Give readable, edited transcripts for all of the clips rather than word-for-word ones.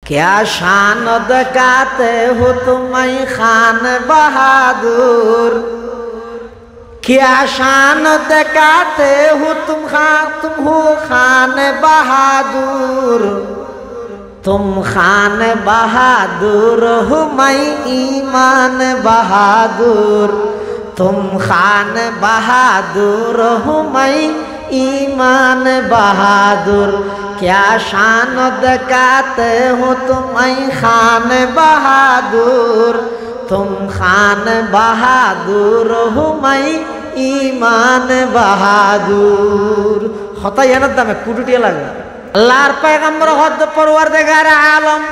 क्या शान दिखाते हो तुम खान बहादुर, क्या शान दिखाते हो तुम हो खान बहादुर, तुम खान बहादुर हो मैं ईमान बहादुर, तुम खान बहादुर हो मैं ईमान बहादुर। क्या शान दिखाते हो तुम खान बहादुर, तुम खान बहादुर हो मैं ईमान बहादुर। হতায়ানের দামে কুটুটিয়া লাগে। আল্লাহর পয়গম্বর হদ পরওয়ারদিগার আলম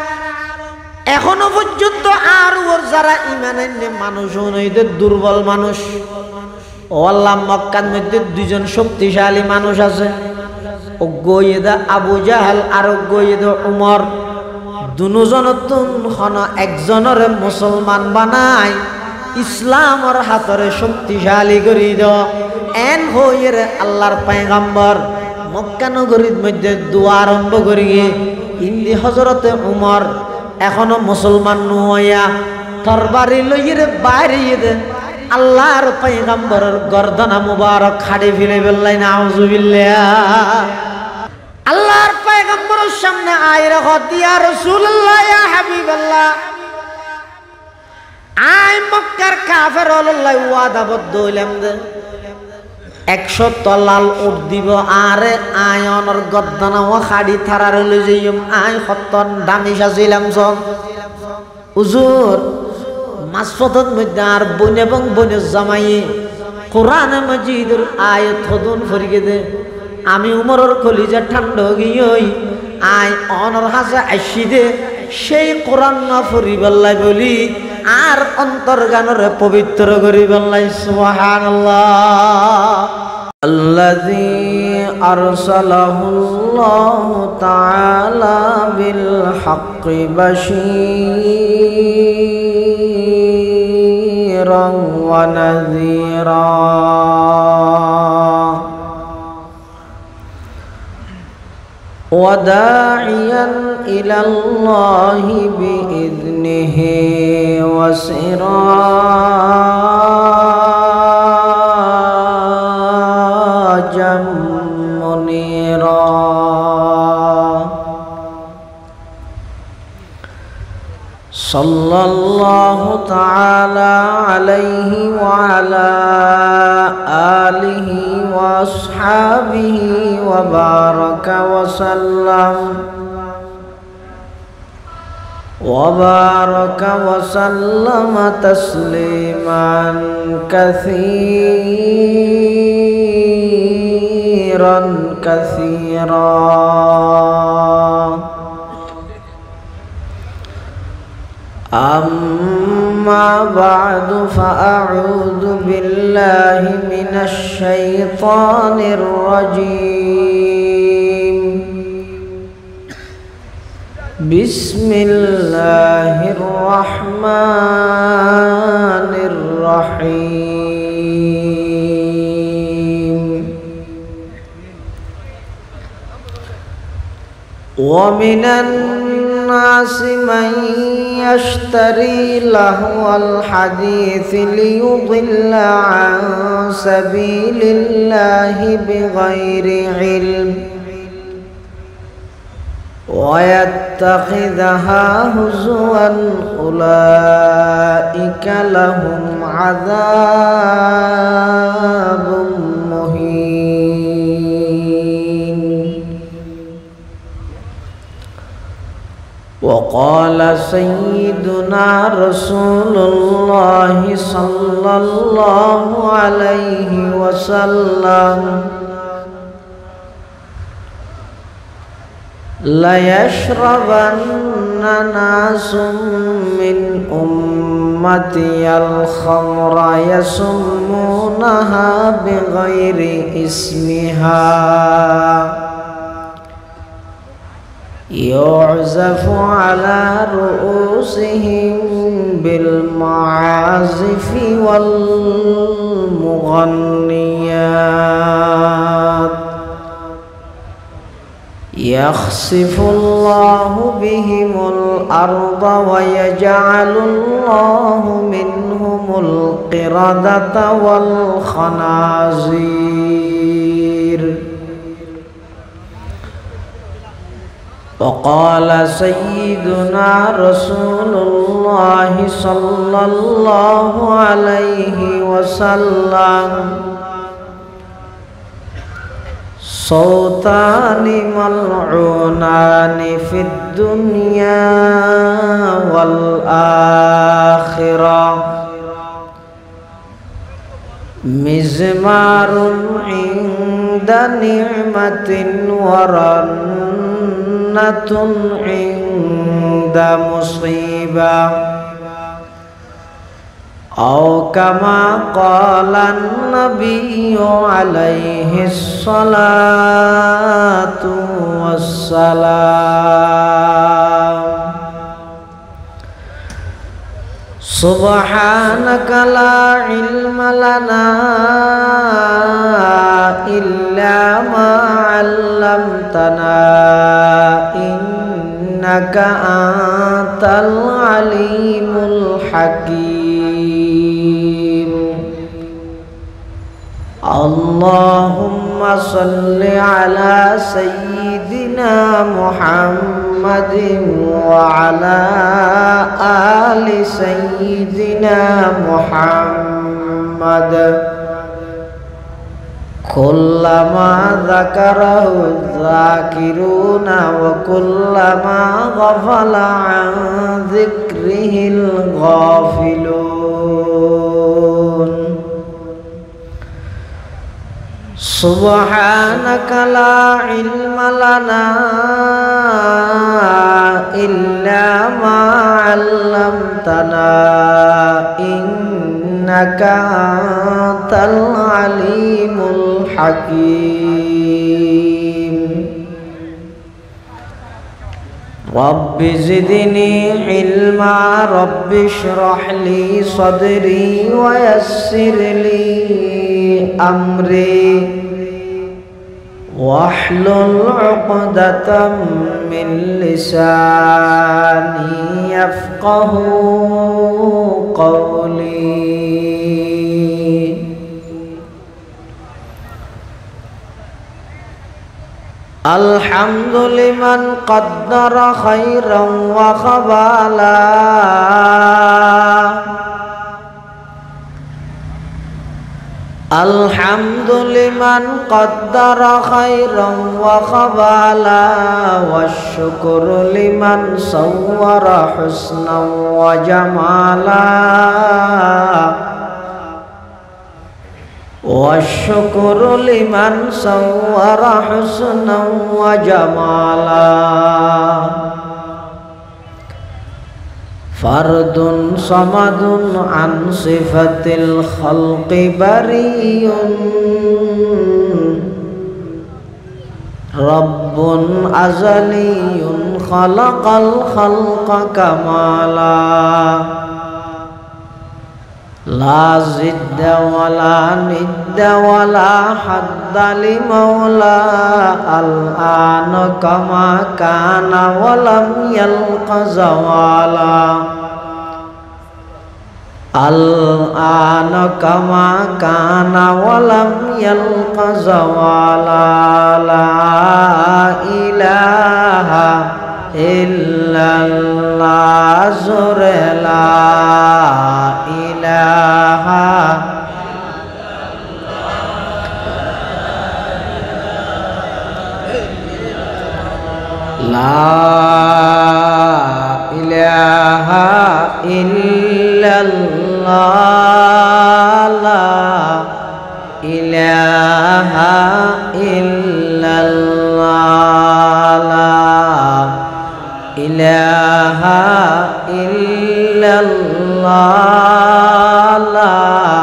এখনো পর্যন্ত আর ওর যারা ঈমান আনে মানুষ ওদের দুর্বল মানুষ। ও আল্লাহ মক্কার মধ্যে দুইজন শক্তিশালী মানুষ আছে, অজ্ঞইদা আবু জাহেল আর অজ্ঞইদা উমর। দুজনতুন হন একজনের মুসলমান বানায় ইসলামর হাতরে শক্তিশালী করি দ এন হইরে আল্লাহর পয়গম্বর মক্কা নগরীর মধ্যে দোয়া আরম্ভ করিয়ে ইন্দি হযরতে উমর এখনো মুসলমান নয়া তরবারি লইরে বাইরে দে আল্লাহর পয়গম্বরের গর্দনা মুবারক খাড়ি ফেলে বললেন নাউজুবিল্লাহ। আল্লাহর পয়গম্বরের সামনে আইরা ইয়া রাসূলুল্লাহ ইয়া হাবিবাল্লাহ, আই মক্কার কাফের আল্লাহ ওয়াদাবদ্ধ হইলাম দে 100 তলাল উট দিব আরে আয়নর গর্দনা ও খাড়ি থারার লই যাইম আই হত্তন দামি সাজিলাম সব হুজুর। মাসফতত মধ্যে আর বোন এবং বোনের জামাই কোরআন মাজিদের আয়াত হদুন ফরিকে দে আমি উমরের কলিজা ঠান্ডা গিয়ে আই অনর হাসা আইসি দে সেই কোরআন না ফরিবাল্লাই বলি আর অন্তর্গানরে পবিত্র করিবাল্লাই। সুবহানাল্লাহ। আল্লাযী আরসালাহুল্লাহু তাআলা বিল হাক্কি বাশীরান ওয়া নাযীরা وداعيا إلى الله بإذنه وسراجا منيرا صلى الله تعالى عليه وعلى آله وأصحابه وبارك وسلم تسليما كثيرا كثيرا. أما بعد فأعوذ بالله من الشيطان الرجيم. بسم الله الرحمن الرحيم. ومن الناس من يشتري لهو الحديث ليضل عن سبيل الله بغير علم ويتخذها هزوا أولئك لهم عذاب مهين. وقال سيدنا رسول الله صلى الله عليه وسلم ليشربن ناس من أمتي الخمر يسمونها بغير اسمها يعزف على رؤوسهم بالمعازف والمغنيات يخسف الله بهم الأرض ويجعل الله منهم القردة والخنازير وقال سيدنا رسول الله صلى الله عليه وسلم صوتان ملعونان في الدنيا والآخرة مزمار عند نعمة ورنة عند مصيبة أو كما قال النبي عليه الصلاة والسلام سبحانك لا علم لنا إلا ما علمتنا إنك أنت العليم الحكيم اللهم صل على سيدنا محمد وعلى آل سيدنا محمد كلما ذكره الذاكرون وكلما غفل عن ذكره الغافلون سبحانك لا علم لنا إلا ما علمتنا إنك أنت العليم الحكيم رب زدني علما رب اشرح لي صدري ويسر لي أمري واحلل عقدة من لساني يفقه قولي الحمد لمن قدر خيرا وخبالا الحمد لمن قدر خيرا وخبالا والشكر لمن صور حسنا وجمالا والشكر لمن صور حسنا وجمالا فرد صمد عن صفة الخلق بريء رب أزلي خلق الخلق كمالا لا زد ولا ند ولا حد لمولى الآن كما كان ولم يلق زوالا الآن كما كان ولم يلق زوالا لا إله إلا الله زر لا إله لا إله إلا الله لا إله إلا الله لا إله إلا الله لا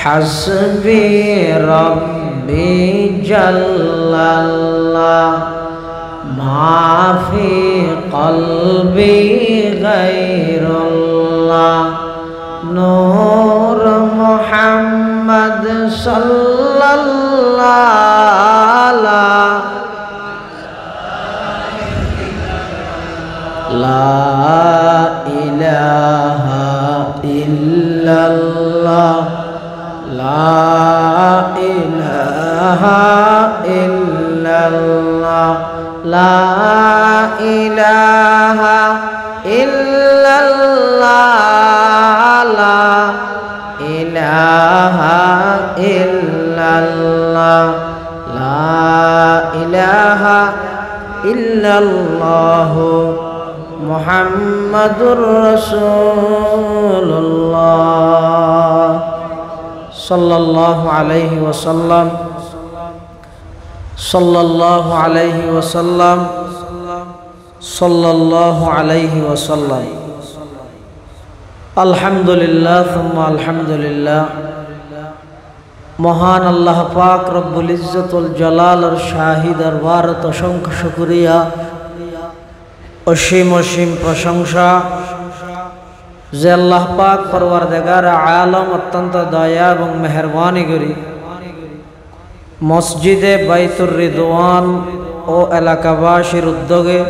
حسبي ربي جل الله ما في قلبي غير الله نور محمد محمد صلى الله لا إله إلا الله لا إله إلا الله لا إله إلا الله لا إله إلا الله لا إله إلا الله محمد رسول الله صلى الله عليه وسلم صلى الله عليه وسلم صلى الله عليه وسلم الحمد لله ثم الحمد لله মহান আল্লাহ পাক রব্বুল ইজ্জতুল জালালের শাহী দরবারত অসংখ্য শুকরিয়া অসীম অসীম প্রশংসা যে আল্লাহ পাক পরওয়ারদিগার আলম অত্যন্ত দয়া এবং মেহেরবানি করি মসজিদে বাইতুর রিদওয়ান ও এলাকাবাসীর উদ্যোগে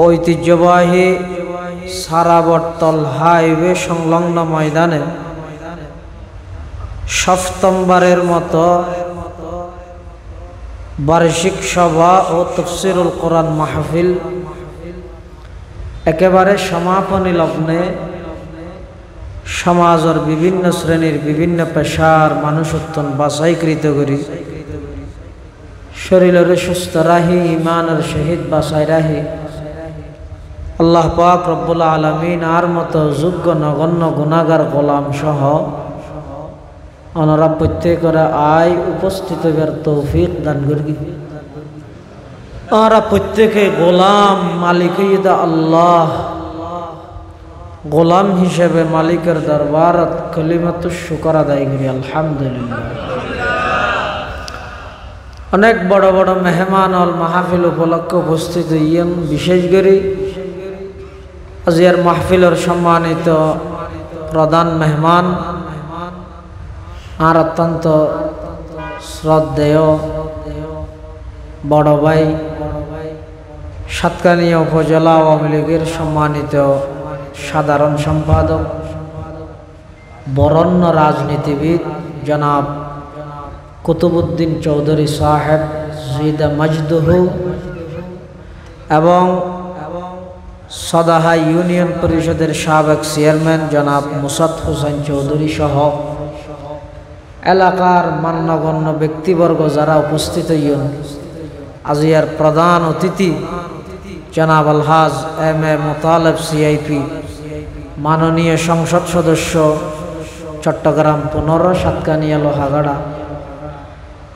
ঐতিহ্যবাহী সারাবটতল হাইওয়ে সংলগ্ন ময়দানে সপ্তমবারের মতো বার্ষিক সভা ও তাফসীরুল কোরআন মাহফিল একেবারে সমাপনী লগ্নে সমাজের বিভিন্ন শ্রেণীর বিভিন্ন পেশার মানুষ উত্তন বাছাইকৃত করি শরীরের সুস্থ রাহি ইমানের শহীদ বাছাই রাহি আল্লাহ পাক রব্বুল আলামিন আর মতো যোগ্য নগণ্য গুনাহগার গোলাম সহ ওনারা প্রত্যেকের আয় উপস্থিত হবার তৌফিক দান করি ওনারা প্রত্যেকে গোলাম মালিক আল্লাহ গোলাম হিসেবে মালিকের দরবারত কালিমাতুশ শুকর আদায় করি আলহামদুলিল্লাহ। অনেক বড় বড় মেহমান অল মাহফিল উপলক্ষে উপস্থিত হইয়েন বিশেষ করে আজিয়ার মাহফিলের সম্মানিত প্রধান মেহমান আর অত্যন্ত শ্রদ্ধেয় বড় ভাই সাতকানিয়া উপজেলা আওয়ামী লীগের সম্মানিত সাধারণ সম্পাদক বরেণ্য রাজনীতিবিদ জনাব কুতুবউদ্দিন চৌধুরী সাহেব জিদা মজদুহু এবং সদাহা ইউনিয়ন পরিষদের সাবেক চেয়ারম্যান জনাব মুসাদ হোসেন চৌধুরী সহ এলাকার মান্যগণ্য ব্যক্তিবর্গ যারা উপস্থিত হইন আজিয়ার প্রধান অতিথি জনাব আলহাজ এম এ মোতালেব সিআইপি মাননীয় সংসদ সদস্য চট্টগ্রাম 15 সাতকানিয়া লোহাগাড়া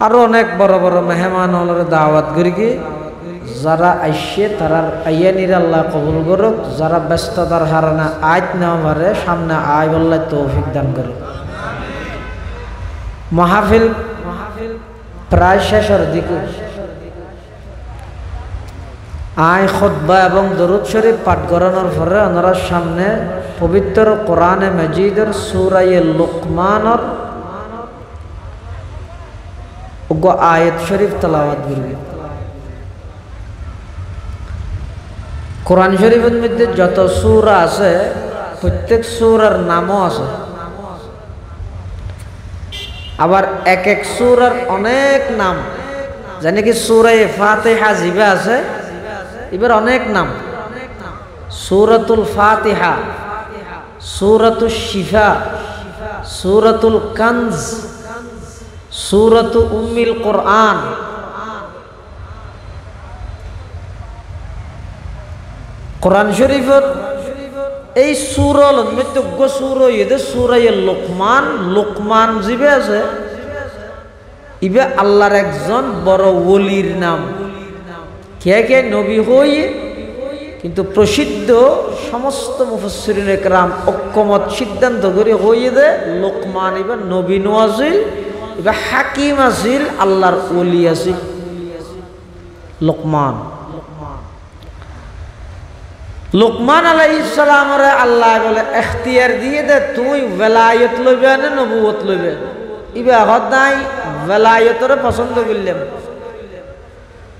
আরও অনেক বড় বড় মেহমান হলের দাওয়াত করিকে যারা আইসে তারার আইয়ানির আল্লাহ কবুল করুক যারা ব্যস্ততার হারানা আয় নেওয়া পারে সামনে আয় বললে তৌফিক দান করুক। মাহফিল প্রায় শেষের দিকে আয় খুতবা এবং দরুদ শরীফ পাঠ করানোর পরে ওনারা সামনে পবিত্র কোরআনে মাজিদের সূরা লুকমানের আয়াত শরীফ তেলাওয়াত করবে। কোরআন শরীফের মধ্যে যত সূরা আছে প্রত্যেক সূরার নামও আছে, আবার এক এক সূরার অনেক নাম, জানি কি সূরা ফাতিহা জিবে আছে এবার অনেক নাম, সূরাতুল ফাতিহা, সূরাতুশ শিফা, সূরাতুল কানজ, সূরাতু উম্মিল কোরআন। কোরআন শরীফের এই সূরার মধ্যে সূরা এদে সূরা লুকমান, লুকমান জিবে আছে ইবে আল্লাহর একজন বড় ওলির নাম, কে কে নবী হই কিন্তু প্রসিদ্ধ সমস্ত মুফাসসিরিন একরাম ঐক্যমত সিদ্ধান্ত করে হইয়ে দে লুকমান ইবে নবী নওয়াজিল ইবে হাকিম আছিল আল্লাহর ওলি আছিল লুকমান। লুকমান আলাইহিস সালামরে আল্লাহ বলে ইখতিয়ার দিয়ে দে তুই ওয়ালায়ত লইবে না নবুয়ত লইবে। ইবা হদাই ওয়ালায়তরে পছন্দ করলাম,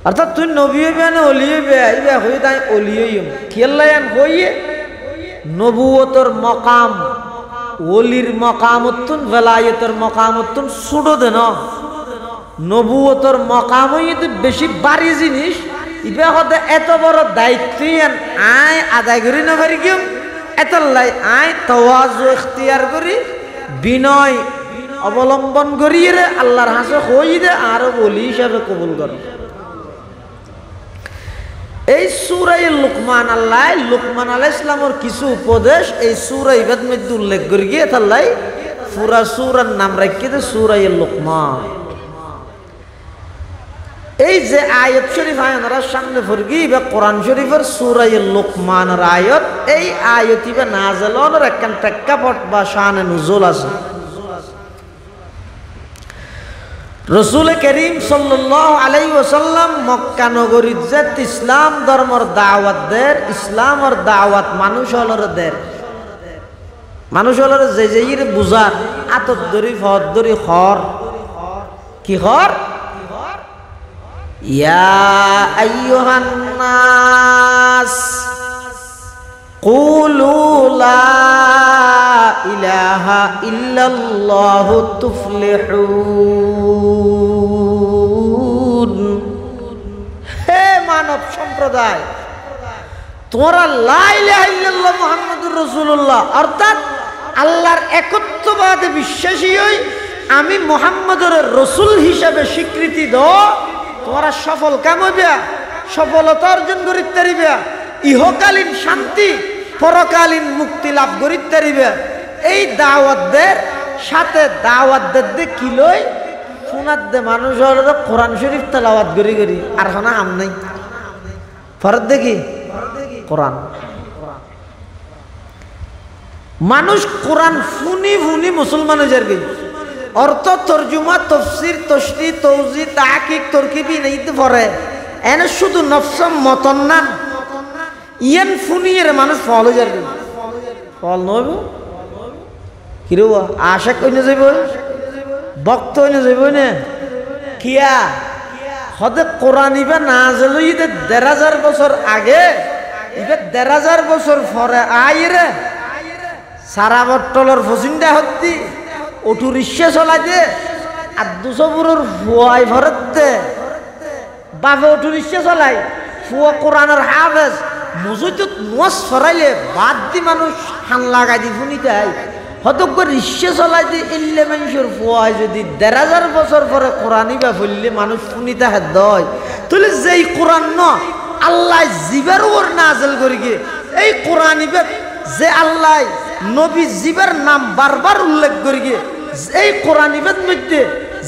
অর্থাৎ তুই নবী হইবে না ওলি হইবে। ইবা হই তাই ওলি হইম খেলায়ান হইয়ে নবুয়তর মকাম ওলির মকামতুন ওয়ালায়তর মকামতুন ছুড়ো দে না। নবুয়তর মকাম হইতে বেশি বাড়ি জিনিস। ইবা হতে এত বড় দায়িত্ব আয় আদায় করি না পারি কেউ এত লাই আয় তাওয়াজু ইখতিয়ার করি বিনয় অবলম্বন করি রে আল্লাহর হাসে হই দে আর বলি হিসাবে কবুল করো। এই সূরা লুকমান আল্লাহ লুকমান আলাইহিস সালামের কিছু উপদেশ এই সূরা ইবাদ মধ্যে উল্লেখ করি গিয়ে তাল্লাই পুরা সূরার নাম রাখি দে সূরা লুকমান। এই যে আয়াত শরীফ আয়ানরা সামনে পড়গি বা কোরআন শরীফের সূরা লুকমানের আয়াত, এই আয়াত ইবা নাযিল হওয়ার একখান প্রেক্ষাপট বা শানে নুজুল আছে। রাসূল করিম সাল্লাল্লাহু আলাইহি ওয়াসাল্লাম মক্কা নগরীত যে ইসলাম ধর্মের দাওয়াত দের, ইসলামের দাওয়াত মানুষ হলর দের, মানুষ হলর যে যেইর বুঝার আতত দরি ফদ দরি খর কি খর ইয়া আইয়ুহান নাস কুলু লা ইলাহা ইল্লাল্লাহু তুফলিহুন। হে মানব সম্প্রদায়, তোমরা লা ইলাহা ইল্লাল্লাহ মুহাম্মাদুর রাসূলুল্লাহ অর্থাৎ আল্লাহর একত্ববাদে বিশ্বাসী হই আমি মুহাম্মদের রাসূল হিসাবে স্বীকৃতি দাও, তোমরা সফল কাম হইবা, সফলতা অর্জন করিতে পারিবা, ইহকালীন শান্তি পরকালীন মুক্তি লাভ করিতে পারিবা। এই দাওয়াতদের সাথে দাওয়াতদের দে কি লই শোনার দে মানুষ হলো কোরআন শরীফ তেলাওয়াত করি করি আর খানা আম নাই ফরত দেখি কোরআন মানুষ কোরআন ফুনি ফুনি মুসলমান হয়ে যাবে। অর্থ তর্জুমা তফসির তশরিহ তৌজি তাহকিক তরকিবি নেইতে পড়ে এনে শুধু নফস মতন্নান ইয়ান ফুনিয়ের মানুষ ফল হয়ে যাবে। ফল নইব কিরে আশা কইনে যাইব ভক্ত হইনে যাইব না কিয়া হদে কোরআন ইবা নাযিল হইতে ১৫০০ বছর আগে ইবা ১৫০০ বছর পরে আইরে সারা বট্টলর ফসিন্দা হত্তি অটো রিক্সা চলাই দে আর ২০০ বুড়োর ফুয়াই ভরত দে বাপে অটো রিক্সা চলাই ফুয়া কোরআনের হাফেজ মজুত নোয়াজ ফরাইলে বাদ দি মানুষ হান লাগাই দি শুনিতে আই হতক রিক্সা চলাই দি ইল্লে মানুষের ফুয়াই যদি ১৫০০ বছর পরে কোরআনই বা ফেললে মানুষ শুনিতে হেদ হয় তাহলে যেই কোরআন ন আল্লাহ জিবার ওর নাযিল করি গে এই কোরআন ইবা যে আল্লাহ নবী জিবার নাম বারবার উল্লেখ করি গে এই কোরআন ইবাদ মধ্যে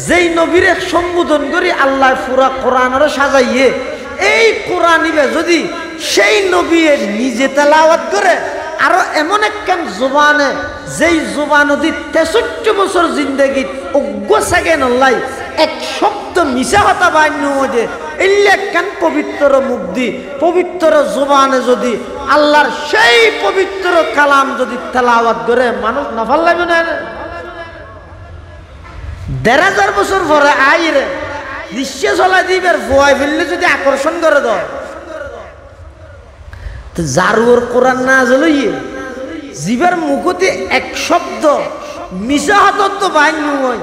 যেই নবীর সম্বোধন করি আল্লাহ পুরা কোরআনের সাজাইয়ে এই কোরআন ইবা যদি সেই নবী নিজে তেলাওয়াত করে আরো এমন একখান জবানে যেই জবান যদি ৬৩ বছর জিন্দগি অজ্ঞ সেকেন্ড আল্লাহ এক শব্দ মিশা কথা বান্য মধ্যে একখান পবিত্র মুক্তি পবিত্র জবানে যদি আল্লাহর সেই পবিত্র কালাম যদি তেলাওয়াত করে মানুষ নফল লাগবে না। ১৫০০ বছর পরে আইরে রিক্সা চলাই দিবার ভয় ফেললে যদি আকর্ষণ করে দেয় তো জারুর কোরআন নাযিল হইয়ে জিবার মুখতে এক শব্দ মিশা হাতত তো বান্য হয়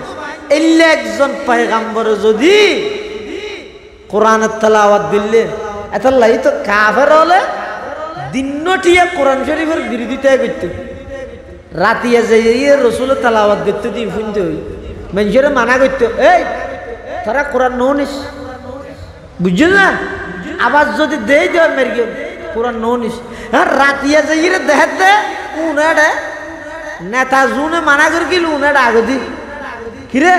এলে একজন পয়গাম্বরে যদি কোরআনের তেলাওয়াত দিলে এতাল্লাই তো কাফের হলে দিনটিয়া কোরআন শরীফের বিরোধিতায় করতে রাতিয়া যাইয়ে রসুলের তেলাওয়াত করতে দিয়ে শুনতে হই মানুষের মানা করতে এই তারা কোরআন ননিস বুঝছো না আবার যদি দেই দেয় মেরে গিয়ে কোরআন ননিস হ্যাঁ রাতিয়া যাইয়ে দেখতে উনাডে নেতা জুনে মানা করে গেল উনাডে আগদি কিরে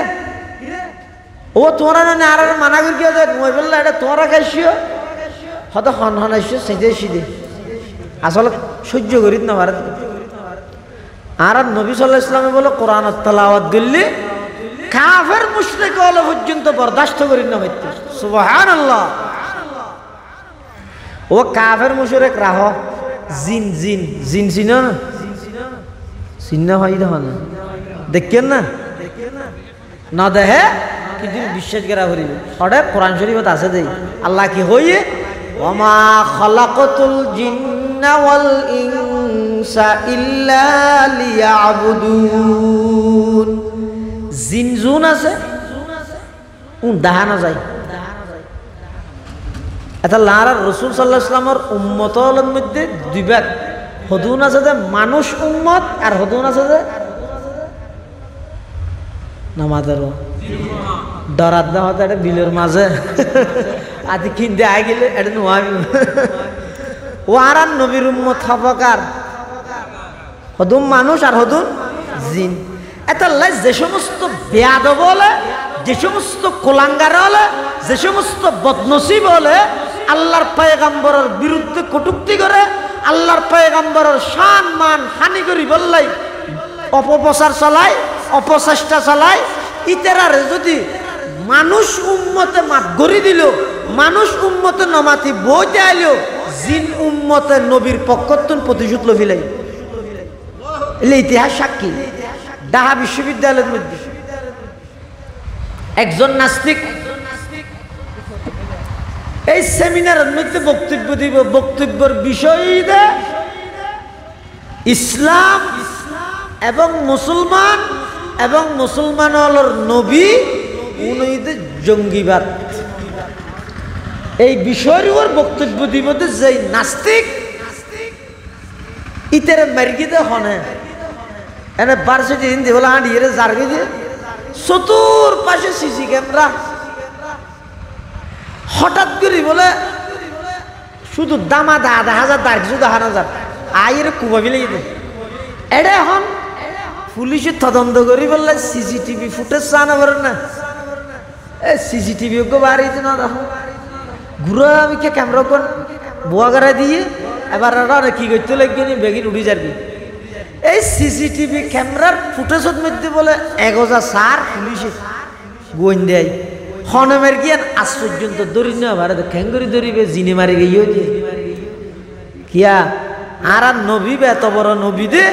ও তোরা না আর মানা করে গিয়ে মই বললে এটা তোরা খাইছিও হয়তো হন হন আসছো সেদে সিদে আসলে সহ্য করিত না ভারত আর নবী সাল্লাল্লাহু আলাইহি ওয়াসাল্লাম বলে কোরআন তেলাওয়াত দিল্লি কাফের মুশরিক হলে পর্যন্ত বরদাস্ত করি না হইতে সুবহানাল্লাহ ও কাফের মুশরিক রাহ জিন জিন জিন চিন না চিন্না হয় দেখুন দেখেন না না দেখে কিন্তু বিশ্বাস করা করিবে ওটা কোরআন শরীফত আছে দেই আল্লাহ কি হইয়ে ওমা খালাকাতুল জিন্না ওয়াল ইনসা ইল্লা লিয়াবুদুন জিন জুন আছে দেখানো যায় এটা লারা রসুল সাল্লাল্লাহু আলাইহি ওয়াসাল্লামের উম্মতের মধ্যে দুই ভাগ হদুন আছে যে মানুষ উম্মত আর হদুন আছে যে নামাজের ডরাত না হতো এটা বিলের মাঝে আদি কিনতে আই গেলে এটা নোয়াবি ও আর নবীর উম্মত হবকার হদুম মানুষ আর হদুন জিন এটা যে সমস্ত বেয়াদব বলে যে সমস্ত কোলাঙ্গার হলে যে সমস্ত বদনসিব হলে আল্লাহর পয়গম্বরের বিরুদ্ধে কটূক্তি করে আল্লাহর পয়গম্বরের শান মান হানি করি বললাই অপপ্রচার চালায় অপচেষ্টা চালায় ইতেরারে যদি মানুষ উম্মতে মাত গড়ি দিল মানুষ উম্মতে নমাতি বইতে আইলেও জিন উম্মতে নবীর পক্ষতুন প্রতিশোধ লভিলাই এলে ইতিহাস সাক্ষী ঢাকা বিশ্ববিদ্যালয়ের মধ্যে একজন নাস্তিক এই সেমিনারের মধ্যে বক্তব্য দিব বক্তব্যের বিষয় ইসলাম এবং মুসলমান এবং মুসলমানের নবী উনিদের জঙ্গিবাদ এই বিষয়ের উপর বক্তব্য দিব যে নাস্তিক ইতারে মার্গিতে হনে এনে ভার্সিটি হিন্দি বলে হাঁড়িয়ে জার্গি দিয়ে চতুর পাশে সিসি ক্যামেরা হঠাৎ করে বলে শুধু দামা আধা হাজার দাঁড় শুধু 1000 আয়ের কুবা বিলে এটা এখন পুলিশে তদন্ত করি বললে সিসিটিভি ফুটেজ চানা পারেন না এ সিসিটিভি বাড়িতে না দেখো ঘুরে আমি কে ক্যামেরা কোন বোয়া গাড়া দিয়ে এবার কি করতে লাগবে নি বেগিন উড়ি যাবি এই সিসিটিভি ক্যামেরার ফুটেজের মধ্যে বলে 1000 পুলিশে গোয়েন্দাই হনমের গিয়ান আজ পর্যন্ত ধরি না ভারত খেঙ্গুরি ধরিবে জিনে মারি গিয়ে কিয়া আর নবী এত বড় নবী দে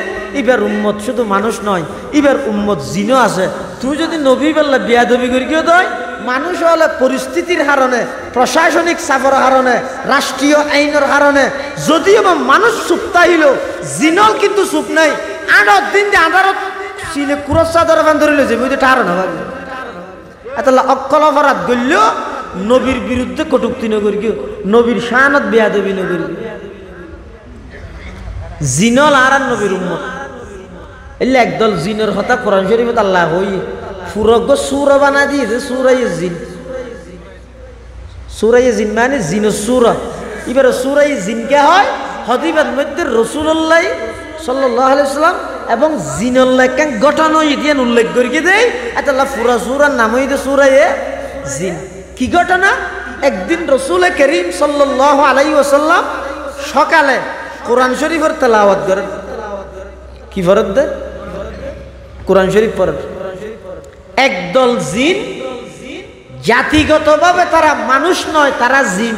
এবার উম্মত শুধু মানুষ নয় এবার উম্মত জিনও আছে তুই যদি নবী বললে বিয়াদবি করি কেউ দেয় মানুষ হলে পরিস্থিতির কারণে প্রশাসনিক চাপের কারণে রাষ্ট্রীয় আইনের কারণে যদিও বা মানুষ চুপ তাইল জিনল কিন্তু চুপ নাই 8 দিন যে আধারত চিনে কুরস চাদর বান ধরিল যে বুঝতে ঠার না ভাবি এত অক্কল অপরাধ করলেও নবীর বিরুদ্ধে কটুক্তি নগরি কেউ নবীর শানত বেয়াদবি নগরি জিনল আর নবীর উম্মত এলে একদল জিনের কথা কোরআন শরীফত আল্লাহ হই ফুরগ সুর বানা দিয়েছে সুরাইয়ে জিন সুরাইয়ে জিন মানে জিন সুর এবার সুরাইয়ে জিনকে হয় হদিবাদ মধ্যে রাসূলুল্লাহ সাল্লাল্লাহু আলাইহি ওয়াসাল্লাম এবং জিনুল্লাহ কেন ঘটনা ইতিহাস উল্লেখ করিয়ে দেয় আল্লাহ পুরা সূরার নাম হইছে সুরাইয়ে জিন কি ঘটনা একদিন রাসূল করিম সাল্লাল্লাহু আলাইহি ওয়াসাল্লাম সকালে কোরআন শরীফের তেলাওয়াত করেন কি ফরজ দেয় কোরআন শরীফ পড়েন একদল জিন জাতিগতভাবে তারা মানুষ নয় তারা জিন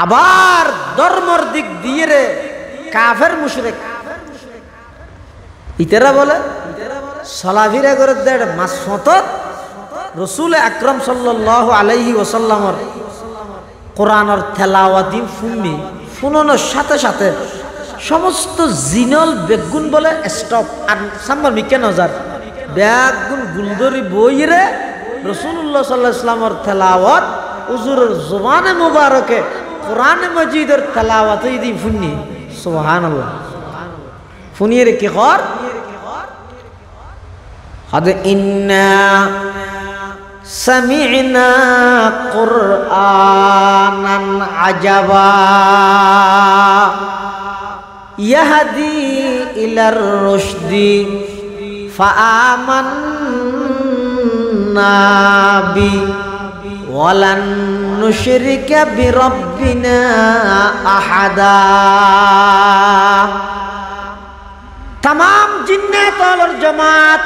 আবার ধর্মর দিক দিয়ে রে কাফের মুশরিক ইতারা বলে সালাফিরা করে দেড় মাসফত রাসূল আকরাম সাল্লাল্লাহু আলাইহি ওয়াসাল্লামর কোরআনের তেলাওয়াতি শুনানোর সাথে সাথে সমস্ত জিনল বেগুন বলে স্টপ আর সাম্বার মিকে নজার বেগুন গুলদরি বইরে রাসূলুল্লাহ সাল্লাল্লাহু আলাইহি ওয়াসাল্লামের তেলাওয়াত হুজুরের জবানে মুবারকে কোরআনে মাজিদের তেলাওয়াত ইদি শুনি সুবহানাল্লাহ শুনিয়ে রে কি কর قد إنا سمعنا قرآنا عجبا يهدي إلى الرشد فآمنا به ولن نشرك بربنا أحدا तमाम जिन्नात और जमात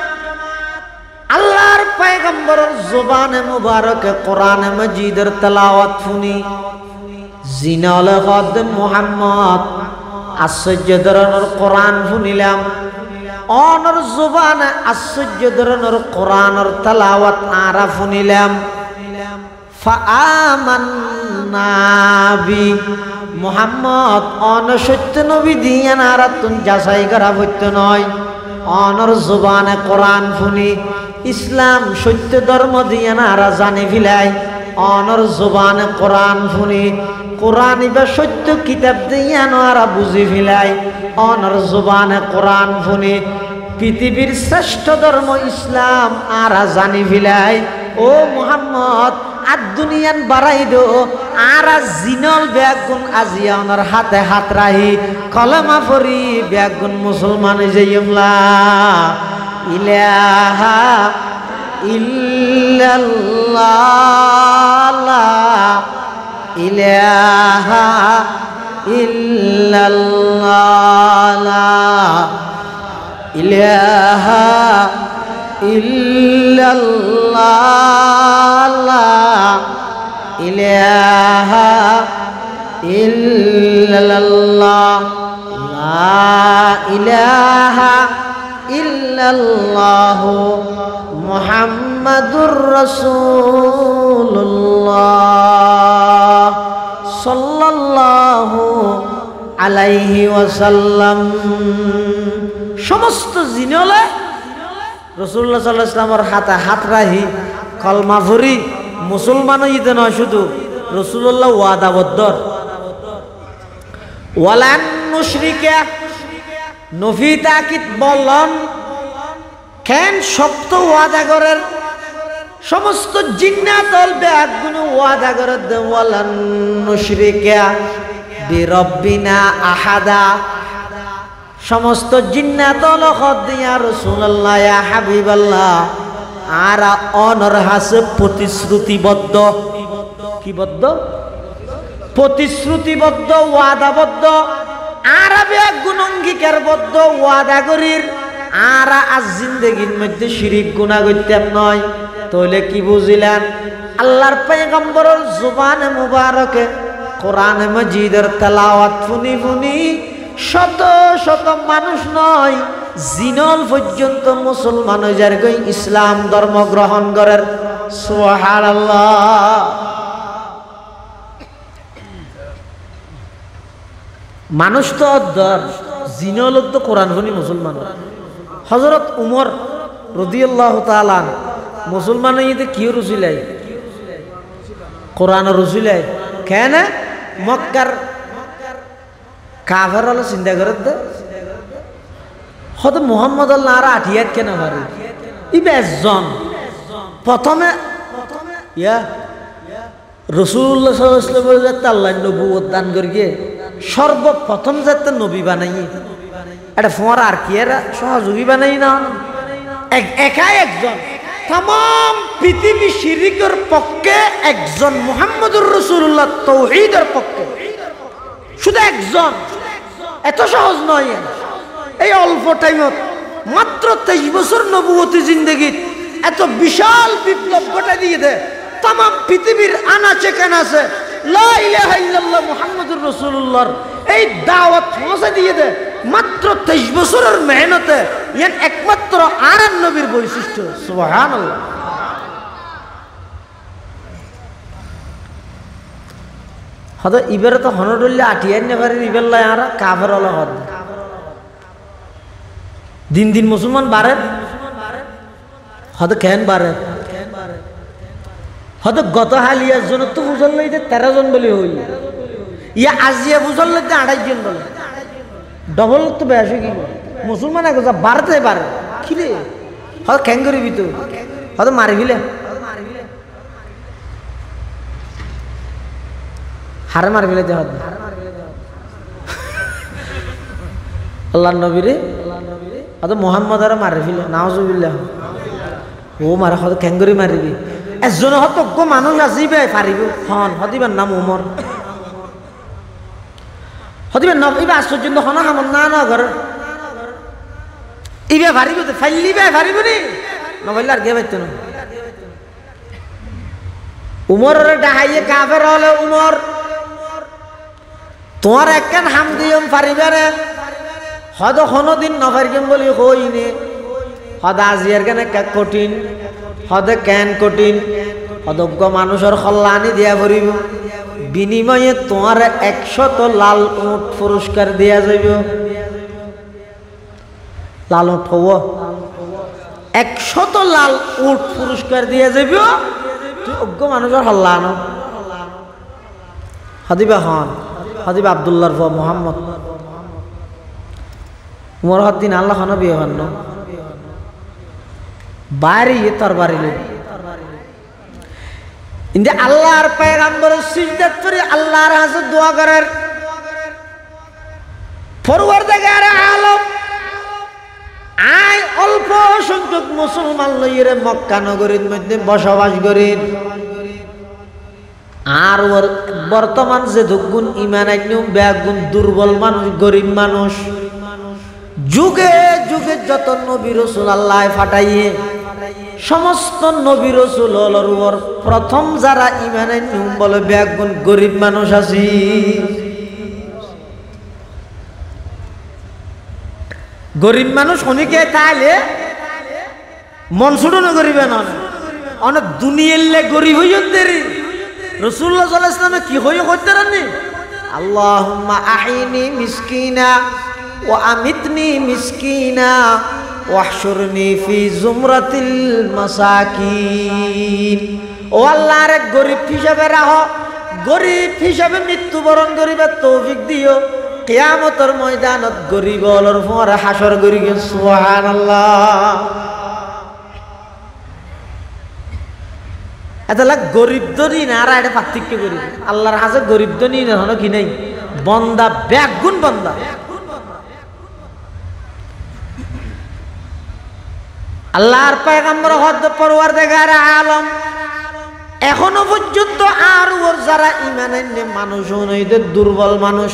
আল্লাহর পয়গম্বরের জবানে মুবারকে কোরআন মাজিদের তেলাওয়াত শুনি জিনলে হদ মুহাম্মদ আশ্চর্য ধরনের কোরআন শুনিলাম অনর জুবানে আশ্চর্য ধরনের কোরআনের তেলাওয়াত আরা শুনিলাম ফাআমান্না বি মুহাম্মদ অন সত্য নবী দিয়ান আর তুন যাচাই করা হইতো নয় অনর জুবানে কোরআন শুনি ইসলাম সত্য ধর্ম দিয়ান আর জানি ফিলাই অনর জুবানে কোরআন শুনি কোরআন ইবা সত্য কিতাব দিয়ান আর বুঝি ফিলাই অনর জুবানে কোরআন শুনি পৃথিবীর শ্রেষ্ঠ ধর্ম ইসলাম আর জানি ফিলাই ও মুহাম্মদ আর দুনিয়ান বাড়াই দো আর জিনল ব্যাগুন আজিয়া ওনার হাতে হাত রাহি কলমা পড়ি ব্যাগুন মুসলমান যাইমলা ইলাহা ইল্লাল্লাহ ইলাহা ইল্লাল্লাহ ইলাহা ইল্লাল্লাহ ইলাহা ইল্লাল্লাহ লা ইলাহা ইল্লাল্লাহ মুহাম্মাদুর রাসূলুল্লাহ সাল্লাল্লাহু আলাইহি ওয়াসাল্লাম সমস্ত জিনলে রাসূলুল্লাহ সাল্লাল্লাহু আলাইহি ওয়াসাল্লামের হাতে হাত রাহি কলমা পড়ি মুসলমান হইতে নয় শুধু রাসূলুল্লাহ ওয়াদাবদ্ধ ওয়ালান মুশরিকা নফি তাকিদ বলন কেন সপ্ত ওয়াদা করেন সমস্ত জিন্নাতল বেআগুন ওয়াদা করে ওয়ালান মুশরিকা বিরব্বিনা আহাদা সমস্ত জিন্নাতল দিয়া রাসূলুল্লাহ ইয়া হাবিবাল্লাহ আর অনর হাসে প্রতিশ্রুতিবদ্ধ কি বদ্ধ প্রতিশ্রুতিবদ্ধ ওয়াদাবদ্ধ আর বেগুন অঙ্গীকারবদ্ধ ওয়াদা করির আর আজ জিন্দেগির মধ্যে শিরিক গুনাহ করতেন নয় তাহলে কি বুঝিলেন আল্লাহর পয়গম্বরের জুবানে মুবারকে কোরআনে মাজিদের তেলাওয়াত শুনি শুনি শত শত মানুষ নয় জিনল পর্যন্ত মুসলমান হয়ে যায় ইসলাম ধর্ম গ্রহণ করেন সুবহানাল্লাহ মানুষ তো অদ্দর জিনল তো কোরআন শুনি মুসলমান হযরত উমর রাদিয়াল্লাহু তাআলা মুসলমান হইতে কি রুসিলাই কোরআন রুসিলাই কেন মক্কার কাফের হলো চিন্তা করে দে হয়তো মুহাম্মদ আল্লাহ আর আঠিয়াত কেন পারে ই বেজন প্রথমে ইয়া রাসূলুল্লাহ সাল্লাল্লাহু আলাইহি ওয়াসাল্লাম আল্লাহ নবুয়ত দান করিয়ে সর্বপ্রথম যাতে নবী বানাই এটা ফোঁয়ার আর কি এরা সহযোগী বানাই না একাই একজন तमाम পৃথিবী শিরকের পক্ষে একজন মুহাম্মদুর রাসূলুল্লাহ তাওহীদের পক্ষে শুধু একজন এত সহজ নয় এই অল্প টাইমত মাত্র 23 বছর নবুয়তি জিন্দেগি এত বিশাল বিপ্লব ঘটাই দিয়ে দেয় तमाम পৃথিবীর আনাচে কানাচে লা ইলাহা ইল্লাল্লাহ মুহাম্মদুর রাসূলুল্লাহর এই দাওয়াত পৌঁছে দিয়ে দেয় মাত্র 23 বছরের মেহনতে এর একমাত্র আর নবীর বৈশিষ্ট্য সুবহানাল্লাহ হদা ইবারে তো হনডুল্লা আটিয়ান নেবারে ইবেল্লা আর কাফের হলো হদ দিন দিন মুসলমান বাড়ে হদ কেন বাড়ে হদ গত হালিয়ার জন্য তো বুঝল লইতে 13 জন বলে হই ইয়া আজিয়া বুঝল লইতে 28 জন বলে ডবল তো বেশি কি মুসলমান আগে যা বাড়তে পারে কি রে হদ কেন করিবি তো হদ মারিবিলে হারে মারিবিলে দে হদ আল্লাহর নবী রে হদ মুহাম্মদ আর মারিবিলে নাউজুবিল্লাহ ও মারা হদ কেন করি মারিবি এজন হতজ্ঞ মানুষ আসিবে পারিব হন হদিবার নাম উমর হদিবার নাম ইবা আশ্চর্য হন হামন না না ঘর ইবে পারিব তো ফাইলিবে পারিব নি নবইলে আর গে পাইতো না উমরের ডাহাইয়ে কাফের হলে উমর তোমার একখান হাম দিয়ম পারিবারে হদ কোনোদিন নপারিম বলি হইনি হদ আজিয়ার কেন কঠিন হদে কেন কঠিন অদজ্ঞ মানুষের কল্যাণী দিয়া পড়িব বিনিময়ে তোমার 100 লাল উট পুরস্কার দিয়া যাইব লাল উট হব 100 লাল উট পুরস্কার দিয়া যাইব তুই অজ্ঞ মানুষের কল্যাণ হদিবা হন হদিবা আব্দুল্লাহর ফ মোহাম্মদ উমর হদ্দিন আল্লাহ হন বিয়ে হন বাড়ি তোর বাড়ি ইন্দে আল্লাহর পয়গম্বরের সিজদাত করে আল্লাহর কাছে দোয়া করার পরওয়ারদিগার আলম আয় অল্প সংখ্যক মুসলমান লইরে মক্কা নগরীর মধ্যে বসবাস করেন আর ওর বর্তমান যে দুগুণ ইমান আইনুম বেগুণ দুর্বল মানুষ গরিব মানুষ যুগে যুগে যত নবী রাসূল আল্লাহ ফাটাইয়ে সমস্ত নবী রাসূল হলর প্রথম যারা ইমান আইনুম বলে বেগুণ গরিব মানুষ আছি গরিব মানুষ অনেকে তাইলে মন ছুটনো গরিবে না অনেক দুনিয়ালে গরিব হইন দেরি রাসূলুল্লাহ সাল্লাল্লাহু আলাইহি ওয়াসাল্লাম কি হইও করতে রানি আল্লাহুম্মা আইনি মিসকিনা ওয়া আমিতনি মিসকিনা ওয়াহশুরনি ফি জুমরাতিল মাসাকিন ও আল্লাহ রে গরিব হিসাবে রাখো গরিব হিসাবে মৃত্যুবরণ করিবার তৌফিক দিও কিয়ামতের ময়দানত গরিব হলর পরে হাসর করি গে সুবহানাল্লাহ এতলা গরিব ধনী না আর এটা পার্থক্য করি আল্লাহর হাজে গরিব ধনী না হলো কি নাই বন্দা ব্যাগুণ বন্দা আল্লাহর পয়গম্বর হদ পরওয়ারদিগার আলম এখনো পর্যন্ত আর ওর যারা ঈমান আনে মানুষ হইতে দুর্বল মানুষ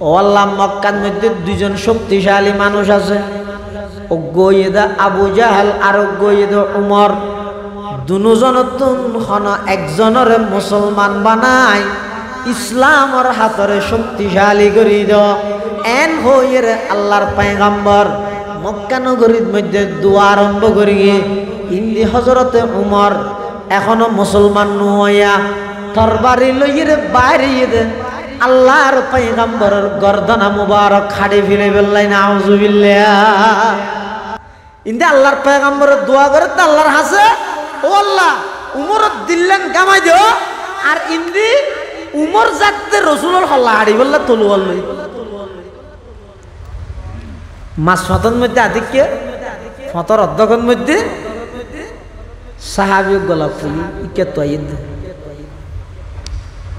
ও আল্লাহ মক্কার মধ্যে দুইজন শক্তিশালী মানুষ আছে ও গইদা আবু জাহাল আর গইদা উমর দুজনতুন খন একজনের মুসলমান বানায় ইসলামর হাতরে শক্তিশালী করি দাও এন হইরে আল্লাহর পয়গম্বর মক্কা নগরীর মধ্যে দোয়া আরম্ভ করিয়ে ইন্দি হযরতে উমর এখনো মুসলমান নয়া তরবারি লইরে বাইরে দে আল্লাহর পয়গম্বরের গর্দনা মুবারক খাড়ি ফেলে বললাই নাউজুবিল্লাহ ইন্দি আল্লাহর পয়গম্বরের দোয়া করে তো আল্লাহর হাসে ও আল্লাহ উমর দিল্লান গামাই দিও আর ইন্দি উমর জাতে রাসূলের হল্লা হাড়ি বললা তলোয়ার লই মাস ফতন মধ্যে আদিকে ফতর অধ্যক্ষর মধ্যে সাহাবী গোলাপ ফুল ইকে তয়িদ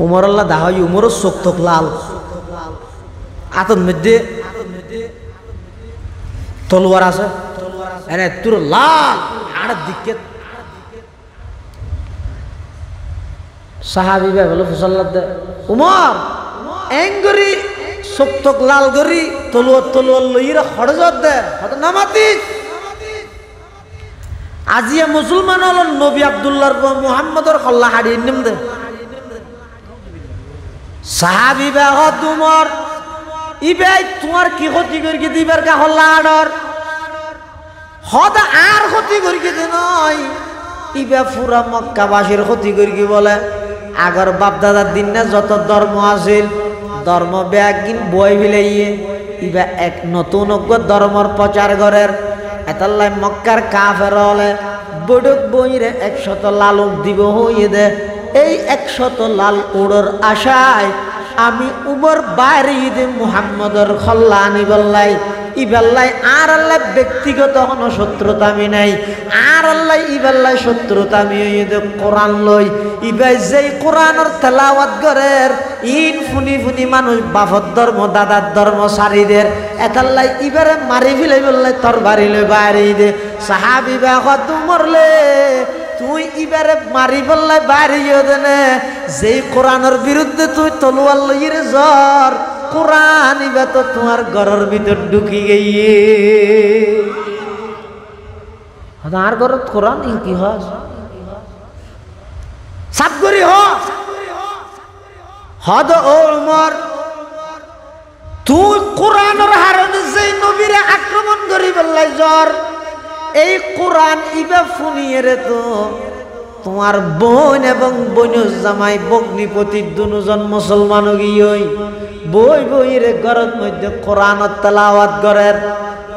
উমর আল্লাহ দাহাই উমর চোখ তোক লাল আতন মধ্যে তলোয়ার আছে আরে তোর লাল আর দিকে সাহাবী ভাই বলে ফসল্লাদ দে উমর এঙ্গরি চোখ লাল গরি তলোয়ার লইরা খড়জত দে হত নামাতিস আজিয়া মুসলমান হল নবী আব্দুল্লাহর মুহাম্মদর খল্লা হাড়ি নিম দে সাহাবী ভাই হত উমর ইবাই তোমার কি ক্ষতি করি দিবার কা হল্লা আডর হদ আর ক্ষতি করি দে নয় ইবা পুরা মক্কাবাসীর ক্ষতি করি বলে আগর বাপ দাদার দিন না যত ধর্ম আছিল ধর্ম ব্যাগিন বই ফেলাইয়ে ইবা এক নতুন ধর্মর প্রচার করের এতাল্লাই মক্কার কাফের হলে বড়ক বইরে 100 লাল উট দিব হইয়ে দে এই 100 লাল উড়র আশায় আমি উমর বাইরে ঈদে মুহাম্মদর খল্লানি বললাই ইবাল্লাই আর আল্লাহ ব্যক্তিগত কোনো শত্রুতা আমি নাই আর আল্লাহ ইবাল্লাই শত্রুতা আমি ঈদে কোরআন লই ইবাই যেই কোরআনের তেলাওয়াত করের ইন ফুনি ফুনি মানুষ বাপর ধর্ম দাদার ধর্ম সারিদের এতাল্লাই ইবারে মারি ফেলে বললাই তোর বাড়ি লই বাইরে ঈদে সাহাবী বা কত মরলে তুই ইবারে মারি বললাই বাইরে দেনে যেই কোরআনের বিরুদ্ধে তুই তলোয়ার লইরে জ্বর কোরআন ইবা তো তোমার ঘরের ভিতর ঢুকি গিয়ে আর ঘরত কোরআন কি হয় সাব করি হদ ও উমর তুই কোরআনের হারণে যেই নবীরে আক্রমণ করি বললাই জ্বর এই কোরআন ইবা ফুনিয়ে রে তো তোমার বোন এবং বোনের জামাই বগ্নিপতি দুজন মুসলমান গিয়ে বই বইরে ঘরের মধ্যে কোরআনত তেলাওয়াত করেন